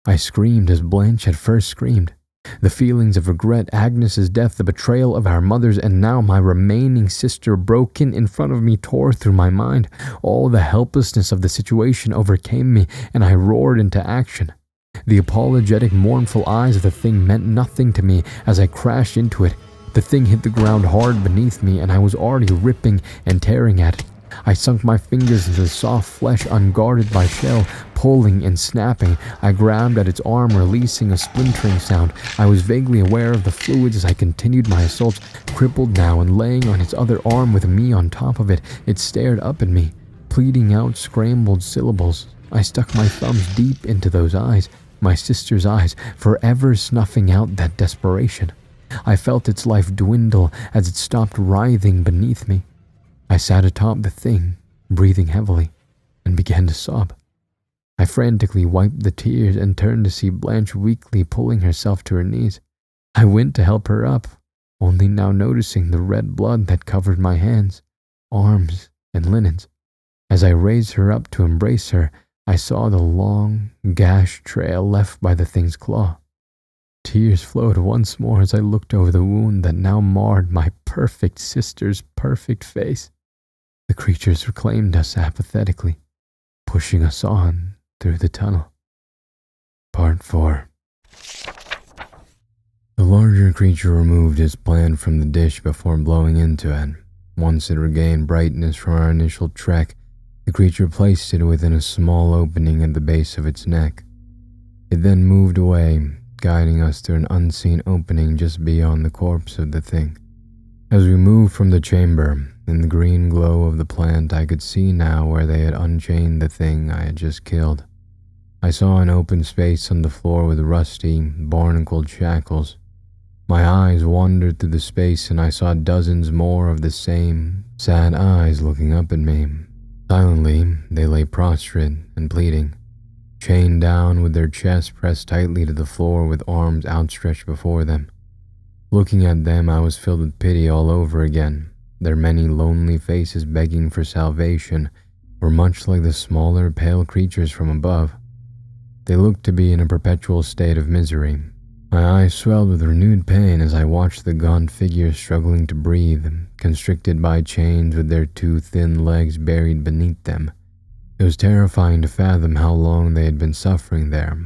I screamed as Blanche had first screamed. The feelings of regret, Agnes's death, the betrayal of our mothers, and now my remaining sister broken in front of me tore through my mind. All the helplessness of the situation overcame me, and I roared into action. The apologetic, mournful eyes of the thing meant nothing to me as I crashed into it. The thing hit the ground hard beneath me, and I was already ripping and tearing at it. I sunk my fingers into the soft flesh unguarded by shell, pulling and snapping. I grabbed at its arm, releasing a splintering sound. I was vaguely aware of the fluids as I continued my assaults. Crippled now and laying on its other arm with me on top of it, it stared up at me, pleading out scrambled syllables. I stuck my thumbs deep into those eyes, my sister's eyes, forever snuffing out that desperation. I felt its life dwindle as it stopped writhing beneath me. I sat atop the thing, breathing heavily, and began to sob. I frantically wiped the tears and turned to see Blanche weakly pulling herself to her knees. I went to help her up, only now noticing the red blood that covered my hands, arms, and linens. As I raised her up to embrace her, I saw the long, gash trail left by the thing's claw. Tears flowed once more as I looked over the wound that now marred my perfect sister's perfect face. The creatures reclaimed us apathetically, pushing us on through the tunnel. Part 4. The larger creature removed its plant from the dish before blowing into it. Once it regained brightness from our initial trek, the creature placed it within a small opening at the base of its neck. It then moved away, guiding us through an unseen opening just beyond the corpse of the thing. As we moved from the chamber, in the green glow of the plant, I could see now where they had unchained the thing I had just killed. I saw an open space on the floor with rusty, barnacled shackles. My eyes wandered through the space and I saw dozens more of the same sad eyes looking up at me. Silently, they lay prostrate and bleeding, chained down with their chests pressed tightly to the floor with arms outstretched before them. Looking at them, I was filled with pity all over again. Their many lonely faces begging for salvation were much like the smaller, pale creatures from above. They looked to be in a perpetual state of misery. My eyes swelled with renewed pain as I watched the gaunt figures struggling to breathe, constricted by chains with their two thin legs buried beneath them. It was terrifying to fathom how long they had been suffering there.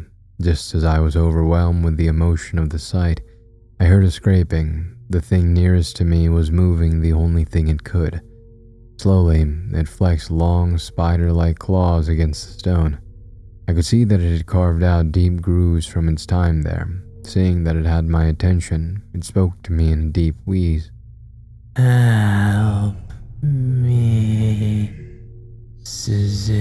Just as I was overwhelmed with the emotion of the sight, I heard a scraping. The thing nearest to me was moving the only thing it could. Slowly, it flexed long, spider-like claws against the stone. I could see that it had carved out deep grooves from its time there. Seeing that it had my attention, it spoke to me in a deep wheeze. Help me, sister.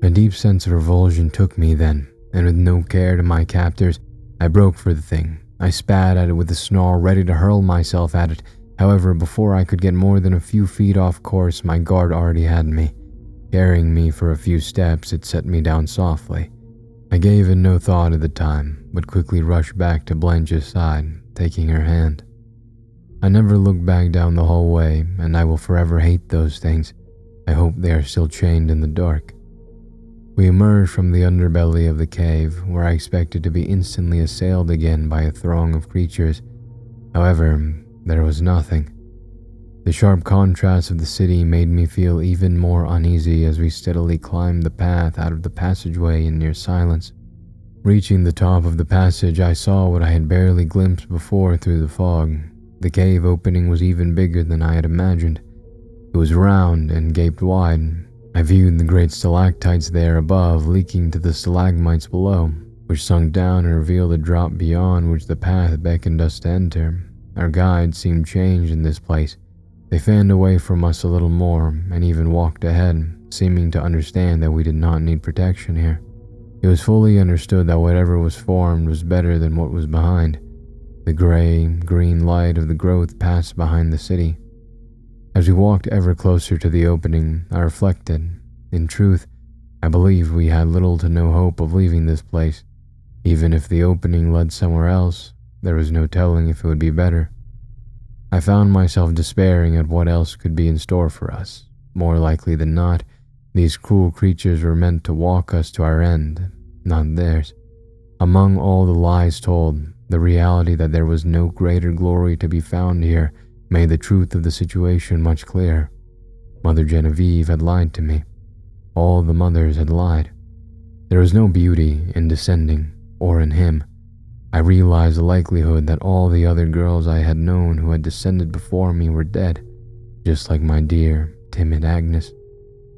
A deep sense of revulsion took me then, and with no care to my captors, I broke for the thing. I spat at it with a snarl, ready to hurl myself at it. However, before I could get more than a few feet off course, my guard already had me. Carrying me for a few steps, it set me down softly. I gave it no thought at the time, but quickly rushed back to Blanche's side, taking her hand. I never looked back down the hallway, and I will forever hate those things. I hope they are still chained in the dark. We emerged from the underbelly of the cave, where I expected to be instantly assailed again by a throng of creatures. However, there was nothing. The sharp contrast of the city made me feel even more uneasy as we steadily climbed the path out of the passageway in near silence. Reaching the top of the passage, I saw what I had barely glimpsed before through the fog. The cave opening was even bigger than I had imagined. It was round and gaped wide. I viewed the great stalactites there above leaking to the stalagmites below, which sunk down and revealed a drop beyond which the path beckoned us to enter. Our guide seemed changed in this place. They fanned away from us a little more and even walked ahead, seeming to understand that we did not need protection here. It was fully understood that whatever was formed was better than what was behind. The gray-green light of the growth passed behind the city. As we walked ever closer to the opening, I reflected. In truth, I believed we had little to no hope of leaving this place. Even if the opening led somewhere else, there was no telling if it would be better. I found myself despairing at what else could be in store for us. More likely than not, these cruel creatures were meant to walk us to our end, not theirs. Among all the lies told, the reality that there was no greater glory to be found here made the truth of the situation much clearer. Mother Genevieve had lied to me. All the mothers had lied. There was no beauty in descending, or in him. I realized the likelihood that all the other girls I had known who had descended before me were dead, just like my dear, timid Agnes.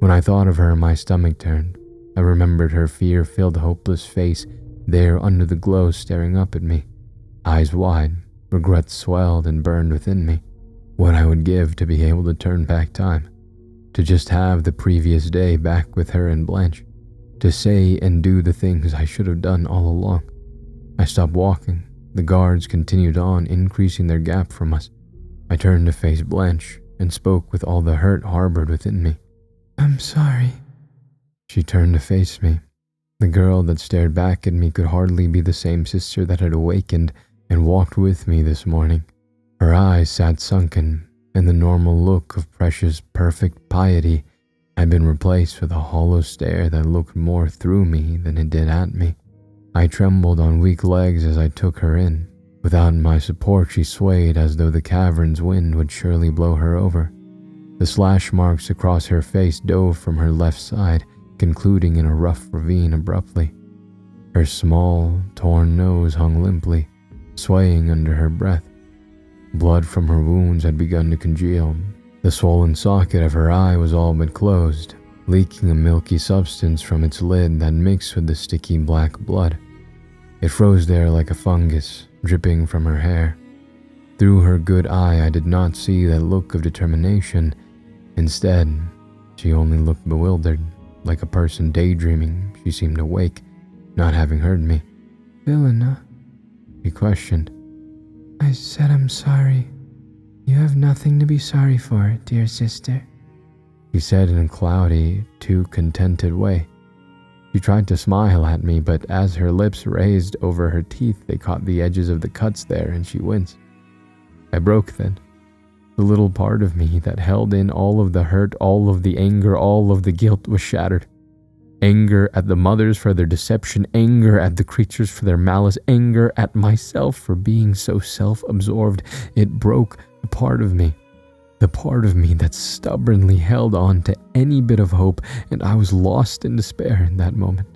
When I thought of her, my stomach turned. I remembered her fear-filled, hopeless face there under the glow staring up at me. Eyes wide, regret swelled and burned within me. What I would give to be able to turn back time. to just have the previous day back with her and Blanche, to say and do the things I should have done all along. I stopped walking. The guards continued on, increasing their gap from us. I turned to face Blanche and spoke with all the hurt harbored within me. I'm sorry. She turned to face me. The girl that stared back at me could hardly be the same sister that had awakened and walked with me this morning. Her eyes sat sunken, and the normal look of precious, perfect piety had been replaced with a hollow stare that looked more through me than it did at me. I trembled on weak legs as I took her in. Without my support, she swayed as though the cavern's wind would surely blow her over. The slash marks across her face dove from her left side, concluding in a rough ravine abruptly. Her small, torn nose hung limply, swaying under her breath. Blood from her wounds had begun to congeal. The swollen socket of her eye was all but closed, leaking a milky substance from its lid that mixed with the sticky black blood. It froze there like a fungus, dripping from her hair. Through her good eye, I did not see that look of determination. Instead, she only looked bewildered. Like a person daydreaming, she seemed awake, not having heard me. Vilena, She questioned. I said I'm sorry. You have nothing to be sorry for, dear sister. She said in a cloudy, too contented way. She tried to smile at me, but as her lips raised over her teeth, they caught the edges of the cuts there, and she winced. I broke then. The little part of me that held in all of the hurt, all of the anger, all of the guilt was shattered. Anger at the mothers for their deception, anger at the creatures for their malice, anger at myself for being so self-absorbed. It broke a part of me. The part of me that stubbornly held on to any bit of hope, and I was lost in despair in that moment.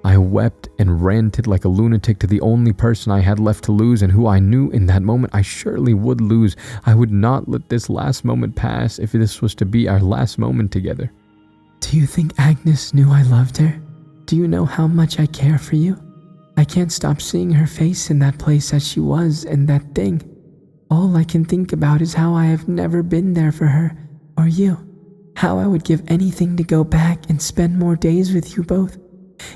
I wept and ranted like a lunatic to the only person I had left to lose, and who I knew in that moment I surely would lose. I would not let this last moment pass if this was to be our last moment together. Do you think Agnes knew I loved her? Do you know how much I care for you? I can't stop seeing her face in that place as she was in that thing. All I can think about is how I have never been there for her or you. How I would give anything to go back and spend more days with you both.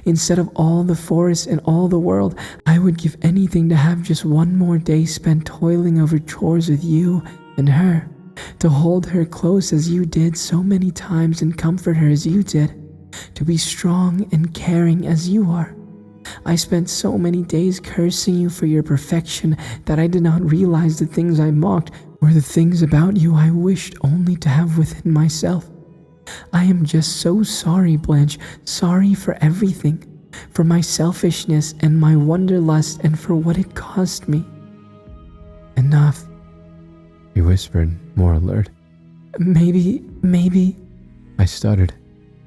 Instead of all the forest and all the world, I would give anything to have just one more day spent toiling over chores with you and her, to hold her close as you did so many times and comfort her as you did, to be strong and caring as you are. I spent so many days cursing you for your perfection that I did not realize the things I mocked were the things about you I wished only to have within myself. I am just so sorry, Blanche, sorry for everything, for my selfishness and my wanderlust and for what it cost me. Enough, She whispered, more alert. Maybe, I stuttered.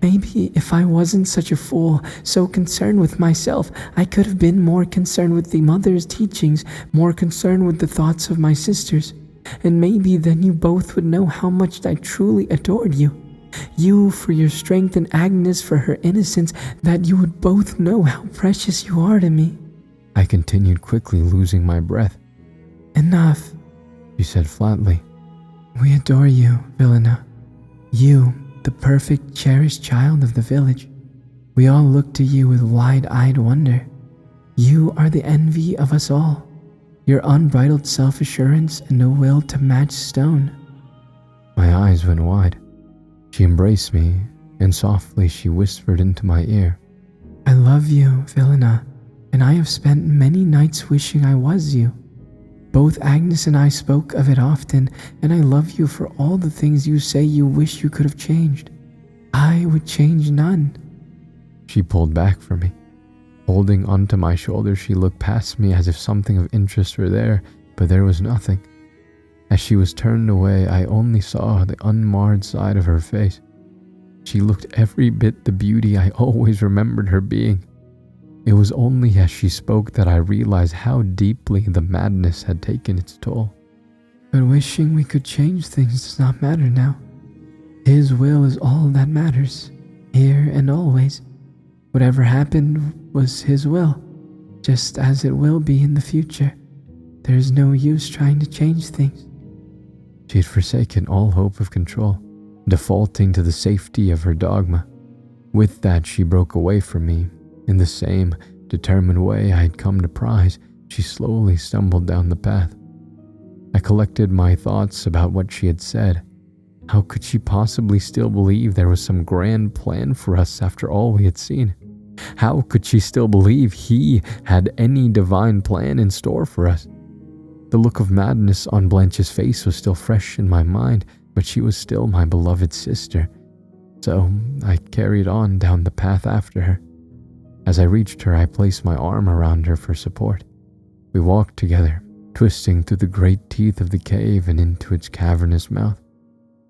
Maybe if I wasn't such a fool, so concerned with myself, I could have been more concerned with the mother's teachings, more concerned with the thoughts of my sisters. And maybe then you both would know how much I truly adored you. You for your strength and Agnes for her innocence, that you would both know how precious you are to me. I continued, quickly losing my breath. Enough, She said flatly. We adore you, Vilena. You, the perfect, cherished child of the village. We all look to you with wide-eyed wonder. You are the envy of us all. Your unbridled self-assurance and a will to match stone. My eyes went wide. She embraced me, and softly she whispered into my ear. I love you, Vilena, and I have spent many nights wishing I was you. Both Agnes and I spoke of it often, and I love you for all the things you say you wish you could have changed. I would change none. She pulled back from me. Holding onto my shoulder, she looked past me as if something of interest were there, but there was nothing. As she was turned away, I only saw the unmarred side of her face. She looked every bit the beauty I always remembered her being. It was only as she spoke that I realized how deeply the madness had taken its toll. But wishing we could change things does not matter now. His will is all that matters, here and always. Whatever happened was His will, just as it will be in the future. There is no use trying to change things. She had forsaken all hope of control. defaulting to the safety of her dogma. With that, she broke away from me. In the same determined way I had come to prize, she slowly stumbled down the path. I collected my thoughts about what she had said. How could she possibly still believe there was some grand plan for us after all we had seen? How could she still believe he had any divine plan in store for us? The look of madness on Blanche's face was still fresh in my mind, but she was still my beloved sister. So I carried on down the path after her. As I reached her, I placed my arm around her for support. We walked together, twisting through the great teeth of the cave and into its cavernous mouth.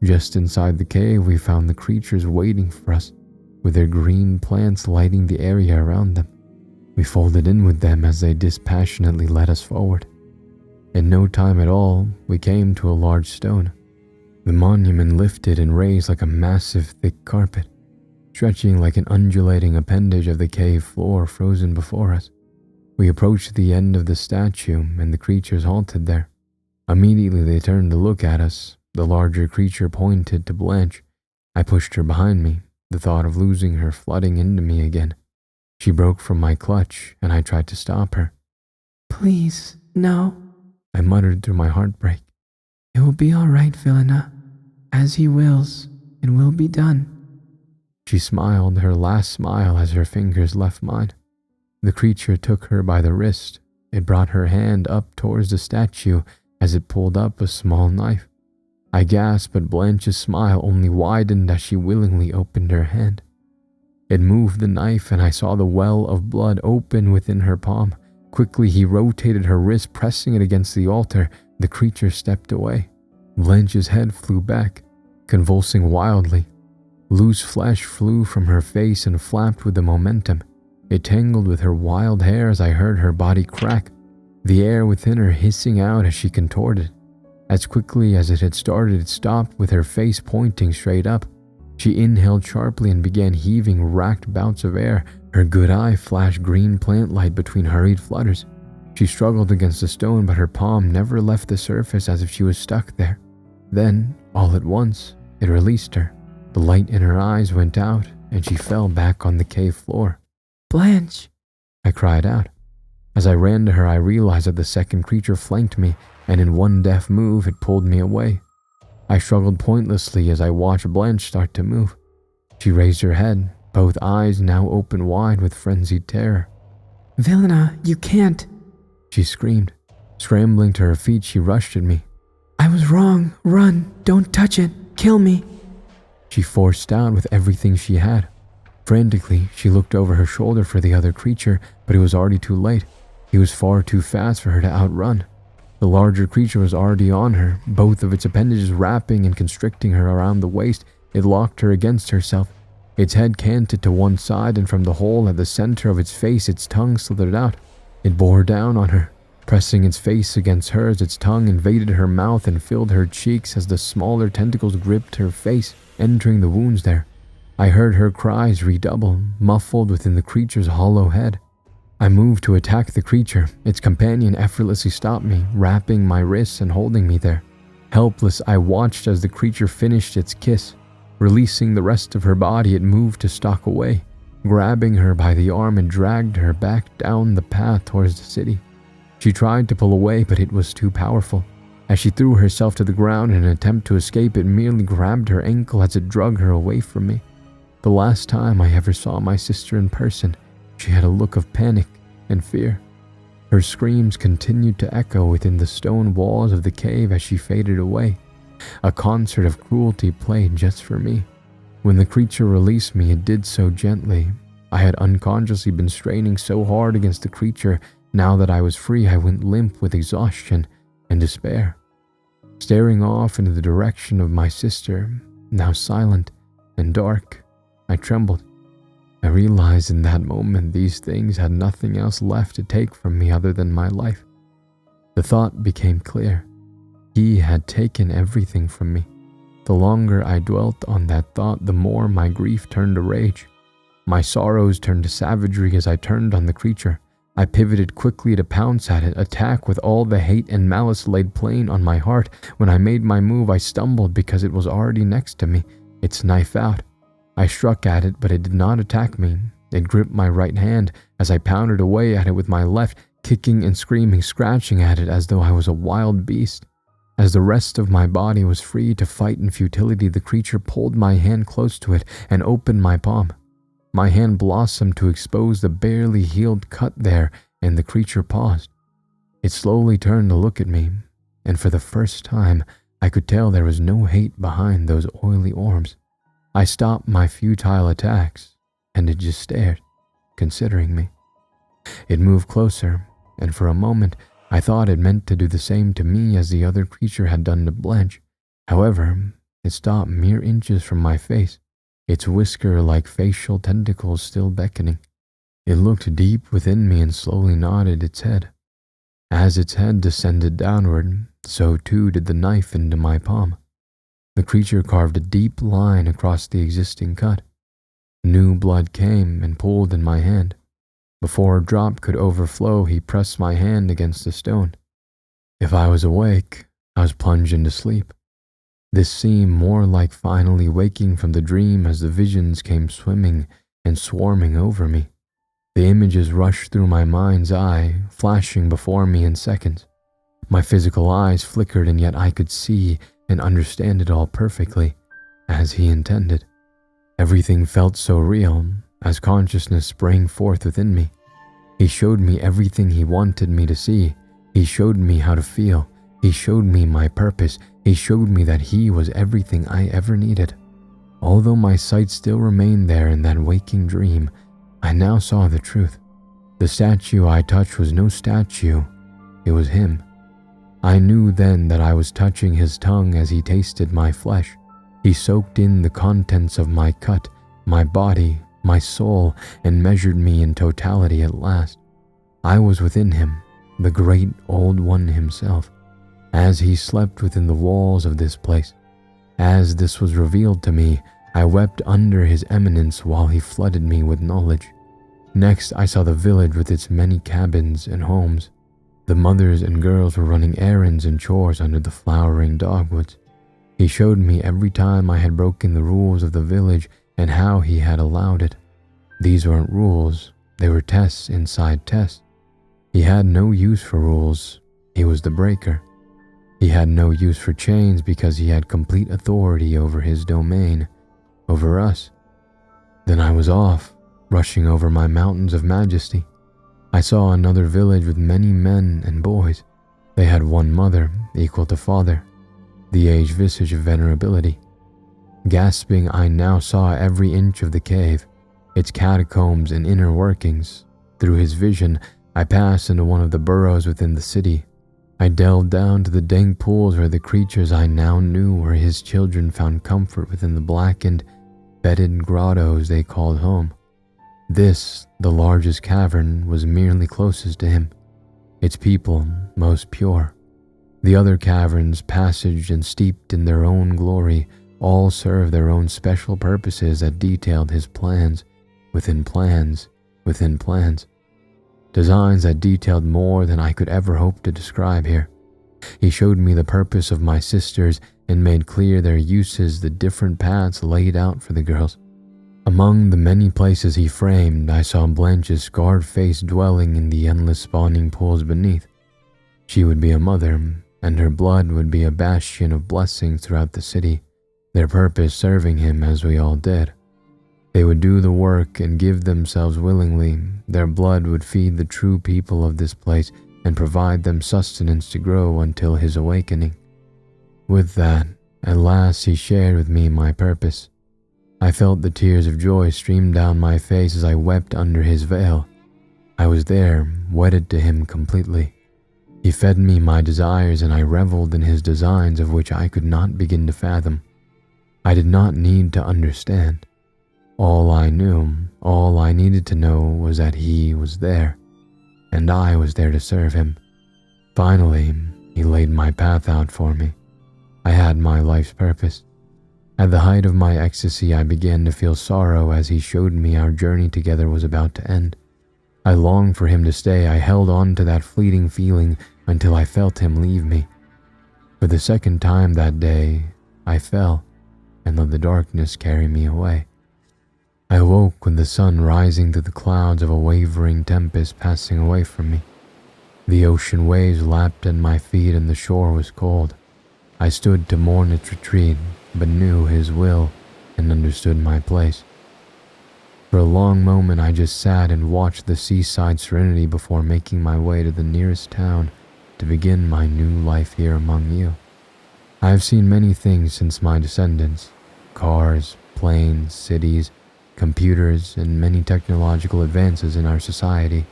Just inside the cave, we found the creatures waiting for us, with their green plants lighting the area around them. We folded in with them as they dispassionately led us forward. In no time at all, we came to a large stone. The monument lifted and raised like a massive thick carpet, stretching like an undulating appendage of the cave floor frozen before us. We approached the end of the statue and the creatures halted there. Immediately they turned to look at us. The larger creature pointed to Blanche. I pushed her behind me, the thought of losing her flooding into me again. She broke from my clutch and I tried to stop her. "Please, no," I muttered through my heartbreak. "It will be all right, Vilena. As he wills, it will be done." She smiled her last smile as her fingers left mine. The creature took her by the wrist. It brought her hand up towards the statue as it pulled up a small knife. I gasped, but Blanche's smile only widened as she willingly opened her hand. It moved the knife and I saw the well of blood open within her palm. Quickly he rotated her wrist, pressing it against the altar. The creature stepped away. Blanche's head flew back, convulsing wildly. Loose flesh flew from her face and flapped with the momentum. It tangled with her wild hair as I heard her body crack, the air within her hissing out as she contorted. As quickly as it had started, it stopped with her face pointing straight up. She inhaled sharply and began heaving racked bouts of air. Her good eye flashed green plant light between hurried flutters. She struggled against the stone, but her palm never left the surface as if she was stuck there. Then, all at once, it released her. The light in her eyes went out, and she fell back on the cave floor. "Blanche!" I cried out. As I ran to her, I realized that the second creature flanked me, and in one deft move, it pulled me away. I struggled pointlessly as I watched Blanche start to move. She raised her head, both eyes now open wide with frenzied terror. "Vilena, you can't!" she screamed. Scrambling to her feet, she rushed at me. "I was wrong. Run. Don't touch it. Kill me." She forced out with everything she had. Frantically, she looked over her shoulder for the other creature, but it was already too late. He was far too fast for her to outrun. The larger creature was already on her, both of its appendages wrapping and constricting her around the waist. It locked her against herself. Its head canted to one side, and from the hole at the center of its face, its tongue slithered out. It bore down on her. Pressing its face against hers, its tongue invaded her mouth and filled her cheeks as the smaller tentacles gripped her face, entering the wounds there. I heard her cries redouble, muffled within the creature's hollow head. I moved to attack the creature. Its companion effortlessly stopped me, wrapping my wrists and holding me there. Helpless, I watched as the creature finished its kiss. Releasing the rest of her body, it moved to stalk away, grabbing her by the arm and dragged her back down the path towards the city. She tried to pull away, but it was too powerful. As she threw herself to the ground in an attempt to escape, it merely grabbed her ankle as it dragged her away from me. The last time I ever saw my sister in person, she had a look of panic and fear. Her screams continued to echo within the stone walls of the cave as she faded away. A concert of cruelty played just for me. When the creature released me, it did so gently. I had unconsciously been straining so hard against the creature. Now that I was free, I went limp with exhaustion and despair. Staring off into the direction of my sister, now silent and dark, I trembled. I realized in that moment these things had nothing else left to take from me other than my life. The thought became clear. He had taken everything from me. The longer I dwelt on that thought, the more my grief turned to rage. My sorrows turned to savagery as I turned on the creature. I pivoted quickly to pounce at it, attack with all the hate and malice laid plain on my heart. When I made my move, I stumbled because it was already next to me. its knife out. I struck at it, but it did not attack me. It gripped my right hand as I pounded away at it with my left, kicking and screaming, scratching at it as though I was a wild beast. As the rest of my body was free to fight in futility, the creature pulled my hand close to it and opened my palm. My hand blossomed to expose the barely healed cut there, and the creature paused. It slowly turned to look at me, and for the first time, I could tell there was no hate behind those oily orbs. I stopped my futile attacks, and it just stared, considering me. It moved closer, and for a moment, I thought it meant to do the same to me as the other creature had done to Blanche. However, it stopped mere inches from my face, its whisker-like facial tentacles still beckoning. It looked deep within me and slowly nodded its head. As its head descended downward, so too did the knife into my palm. The creature carved a deep line across the existing cut. New blood came and pooled in my hand. Before a drop could overflow, he pressed my hand against a stone. If I was awake, I was plunged into sleep. This seemed more like finally waking from the dream as the visions came swimming and swarming over me. The images rushed through my mind's eye, flashing before me in seconds. My physical eyes flickered, and yet I could see and understand it all perfectly, as he intended. Everything felt so real, as consciousness sprang forth within me. He showed me everything he wanted me to see. He showed me how to feel. He showed me my purpose. He showed me that he was everything I ever needed. Although my sight still remained there in that waking dream, I now saw the truth. The statue I touched was no statue. It was him. I knew then that I was touching his tongue as he tasted my flesh. He soaked in the contents of my cut, my body, my soul, and measured me in totality at last. I was within him, the great old one himself, as he slept within the walls of this place. As this was revealed to me, I wept under his eminence while he flooded me with knowledge. Next, I saw the village with its many cabins and homes. The mothers and girls were running errands and chores under the flowering dogwoods. He showed me every time I had broken the rules of the village and how he had allowed it. These weren't rules, they were tests inside tests. He had no use for rules, he was the breaker. He had no use for chains because he had complete authority over his domain, over us. Then I was off, rushing over my mountains of majesty. I saw another village with many men and boys. They had one mother, equal to father, the aged visage of venerability. Gasping, I now saw every inch of the cave, its catacombs and inner workings. Through his vision, I passed into one of the burrows within the city. I delved down to the dank pools where the creatures I now knew were his children found comfort within the blackened, bedded grottos they called home. This, the largest cavern, was merely closest to him, its people most pure. The other caverns, passaged and steeped in their own glory, all served their own special purposes that detailed his plans, within plans, within plans. Designs that detailed more than I could ever hope to describe here. He showed me the purpose of my sisters and made clear their uses, the different paths laid out for the girls. Among the many places he framed, I saw Blanche's scarred face dwelling in the endless spawning pools beneath. She would be a mother, and her blood would be a bastion of blessings throughout the city, their purpose serving him as we all did. They would do the work and give themselves willingly. Their blood would feed the true people of this place and provide them sustenance to grow until his awakening. With that, at last he shared with me my purpose. I felt the tears of joy stream down my face as I wept under his veil. I was there, wedded to him completely. He fed me my desires and I reveled in his designs of which I could not begin to fathom. I did not need to understand. All I knew, all I needed to know was that he was there, and I was there to serve him. Finally, he laid my path out for me. I had my life's purpose. At the height of my ecstasy, I began to feel sorrow as he showed me our journey together was about to end. I longed for him to stay. I held on to that fleeting feeling until I felt him leave me. For the second time that day, I fell. and let the darkness carry me away. I awoke with the sun rising through the clouds of a wavering tempest passing away from me. The ocean waves lapped at my feet and the shore was cold. I stood to mourn its retreat, but knew his will and understood my place. For a long moment I just sat and watched the seaside serenity before making my way to the nearest town to begin my new life here among you. I have seen many things since my descendants: cars, planes, cities, computers, and many technological advances in our society.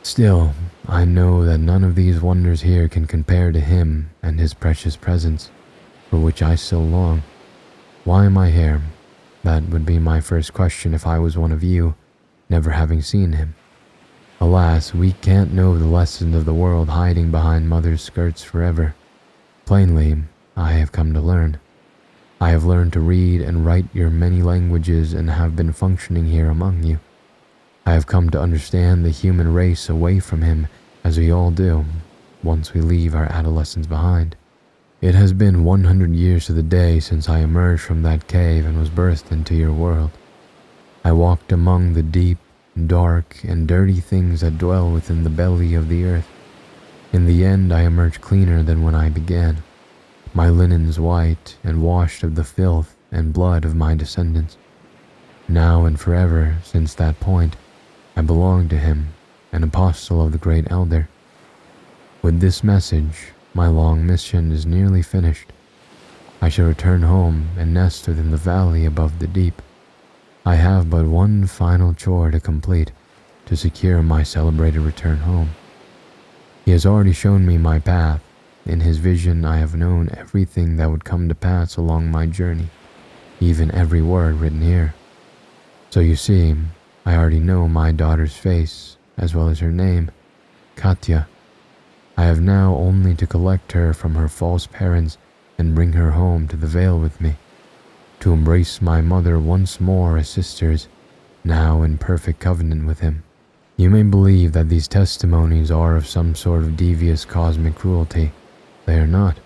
Still, I know that none of these wonders here can compare to him and his precious presence, for which I still long. Why am I here? That would be my first question if I was one of you, never having seen him. Alas, we can't know the lessons of the world hiding behind mother's skirts forever. Plainly, I have come to learn. I have learned to read and write your many languages and have been functioning here among you. I have come to understand the human race away from him, as we all do, once we leave our adolescence behind. It has been 100 years to the day since I emerged from that cave and was birthed into your world. I walked among the deep, dark, and dirty things that dwell within the belly of the earth. In the end, I emerged cleaner than when I began, my linens white and washed of the filth and blood of my descendants. Now and forever, since that point, I belong to him, an apostle of the great elder. With this message, my long mission is nearly finished. I shall return home and nest within the valley above the deep. I have but one final chore to complete to secure my celebrated return home. He has already shown me my path. In his vision I have known everything that would come to pass along my journey, even every word written here. So you see, I already know my daughter's face, as well as her name, Katya. I have now only to collect her from her false parents and bring her home to the Vale with me, to embrace my mother once more as sisters, now in perfect covenant with him. You may believe that these testimonies are of some sort of devious cosmic cruelty. They are not.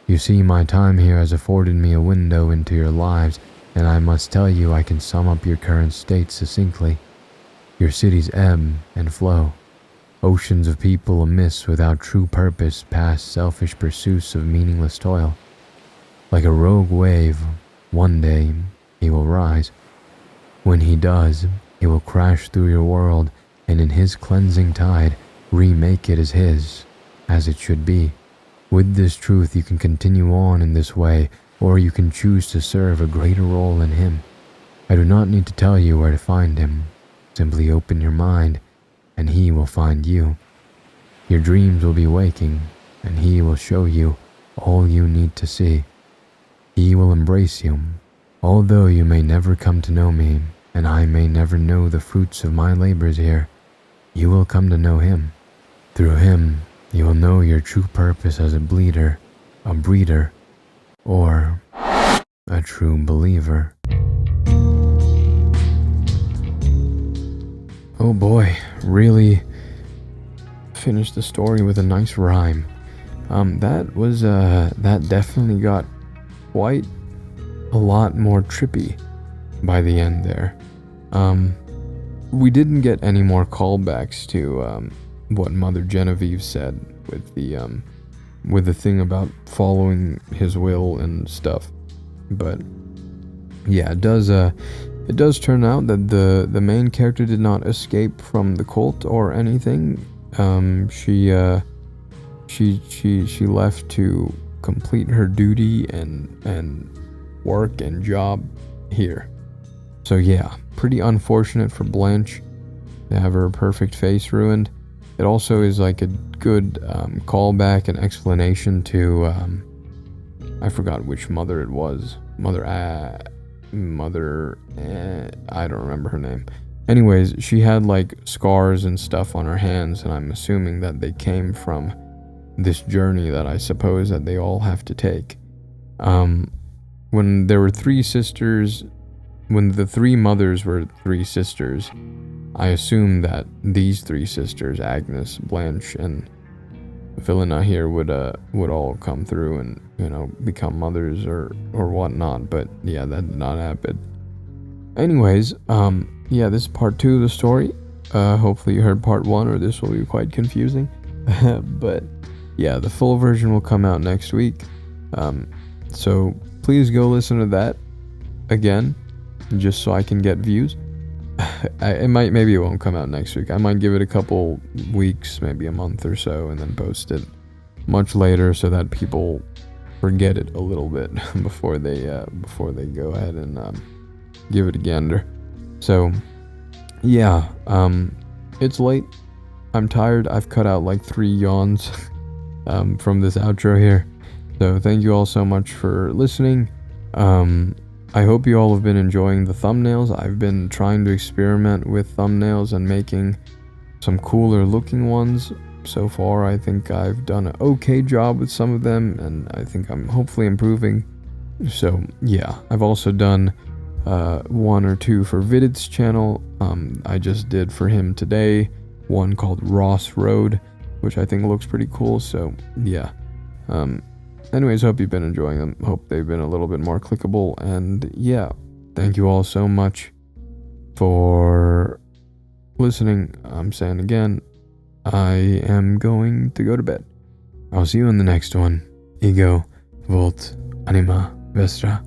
You see, my time here has afforded me a window into your lives, and I must tell you I can sum up your current state succinctly. Your cities ebb and flow. Oceans of people amiss without true purpose past selfish pursuits of meaningless toil. Like a rogue wave, one day he will rise. When he does, he will crash through your world and in his cleansing tide remake it as his, as it should be. With this truth you can continue on in this way, or you can choose to serve a greater role in him. I do not need to tell you where to find him. Simply open your mind, and he will find you. Your dreams will be waking, and he will show you all you need to see. He will embrace you. Although you may never come to know me, and I may never know the fruits of my labors here, you will come to know him. Through him, you will know your true purpose as a bleeder, a breeder, or a true believer. Oh boy, really finished the story with a nice rhyme. That definitely got quite a lot more trippy by the end there. We didn't get any more callbacks to what Mother Genevieve said with the thing about following his will and stuff. But yeah, it does turn out that the main character did not escape from the cult or anything. She left to complete her duty and work and job here. So yeah, pretty unfortunate for Blanche to have her perfect face ruined. It also is like a good callback and explanation to I forgot which mother it was. I don't remember her name. Anyways, she had like scars and stuff on her hands, and I'm assuming that they came from this journey that I suppose that they all have to take. When there were three sisters, when the three mothers were three sisters, I assume that these three sisters, Agnes, Blanche, and Vilena here would all come through and, you know, become mothers or whatnot. But yeah, that did not happen. Anyways, yeah, this is part 2 of the story. Hopefully you heard part 1, or this will be quite confusing. But yeah, the full version will come out next week. So please go listen to that again, just so I can get views. Maybe it won't come out next week. I might give it a couple weeks, maybe a month or so, and then post it much later so that people forget it a little bit before they go ahead and give it a gander. So yeah, it's late. I'm tired. I've cut out like 3 yawns from this outro here. So thank you all so much for listening. I hope you all have been enjoying the thumbnails. I've been trying to experiment with thumbnails and making some cooler looking ones. So far, I think I've done an okay job with some of them, and I think I'm hopefully improving. So yeah, I've also done 1 or 2 for Vidit's channel. I just did for him today one called Ross Road, which I think looks pretty cool. So yeah. Anyways, hope you've been enjoying them. Hope they've been a little bit more clickable. And yeah, thank you all so much for listening. I'm saying again, I am going to go to bed. I'll see you in the next one. Ego, Volt, Anima, Vestra.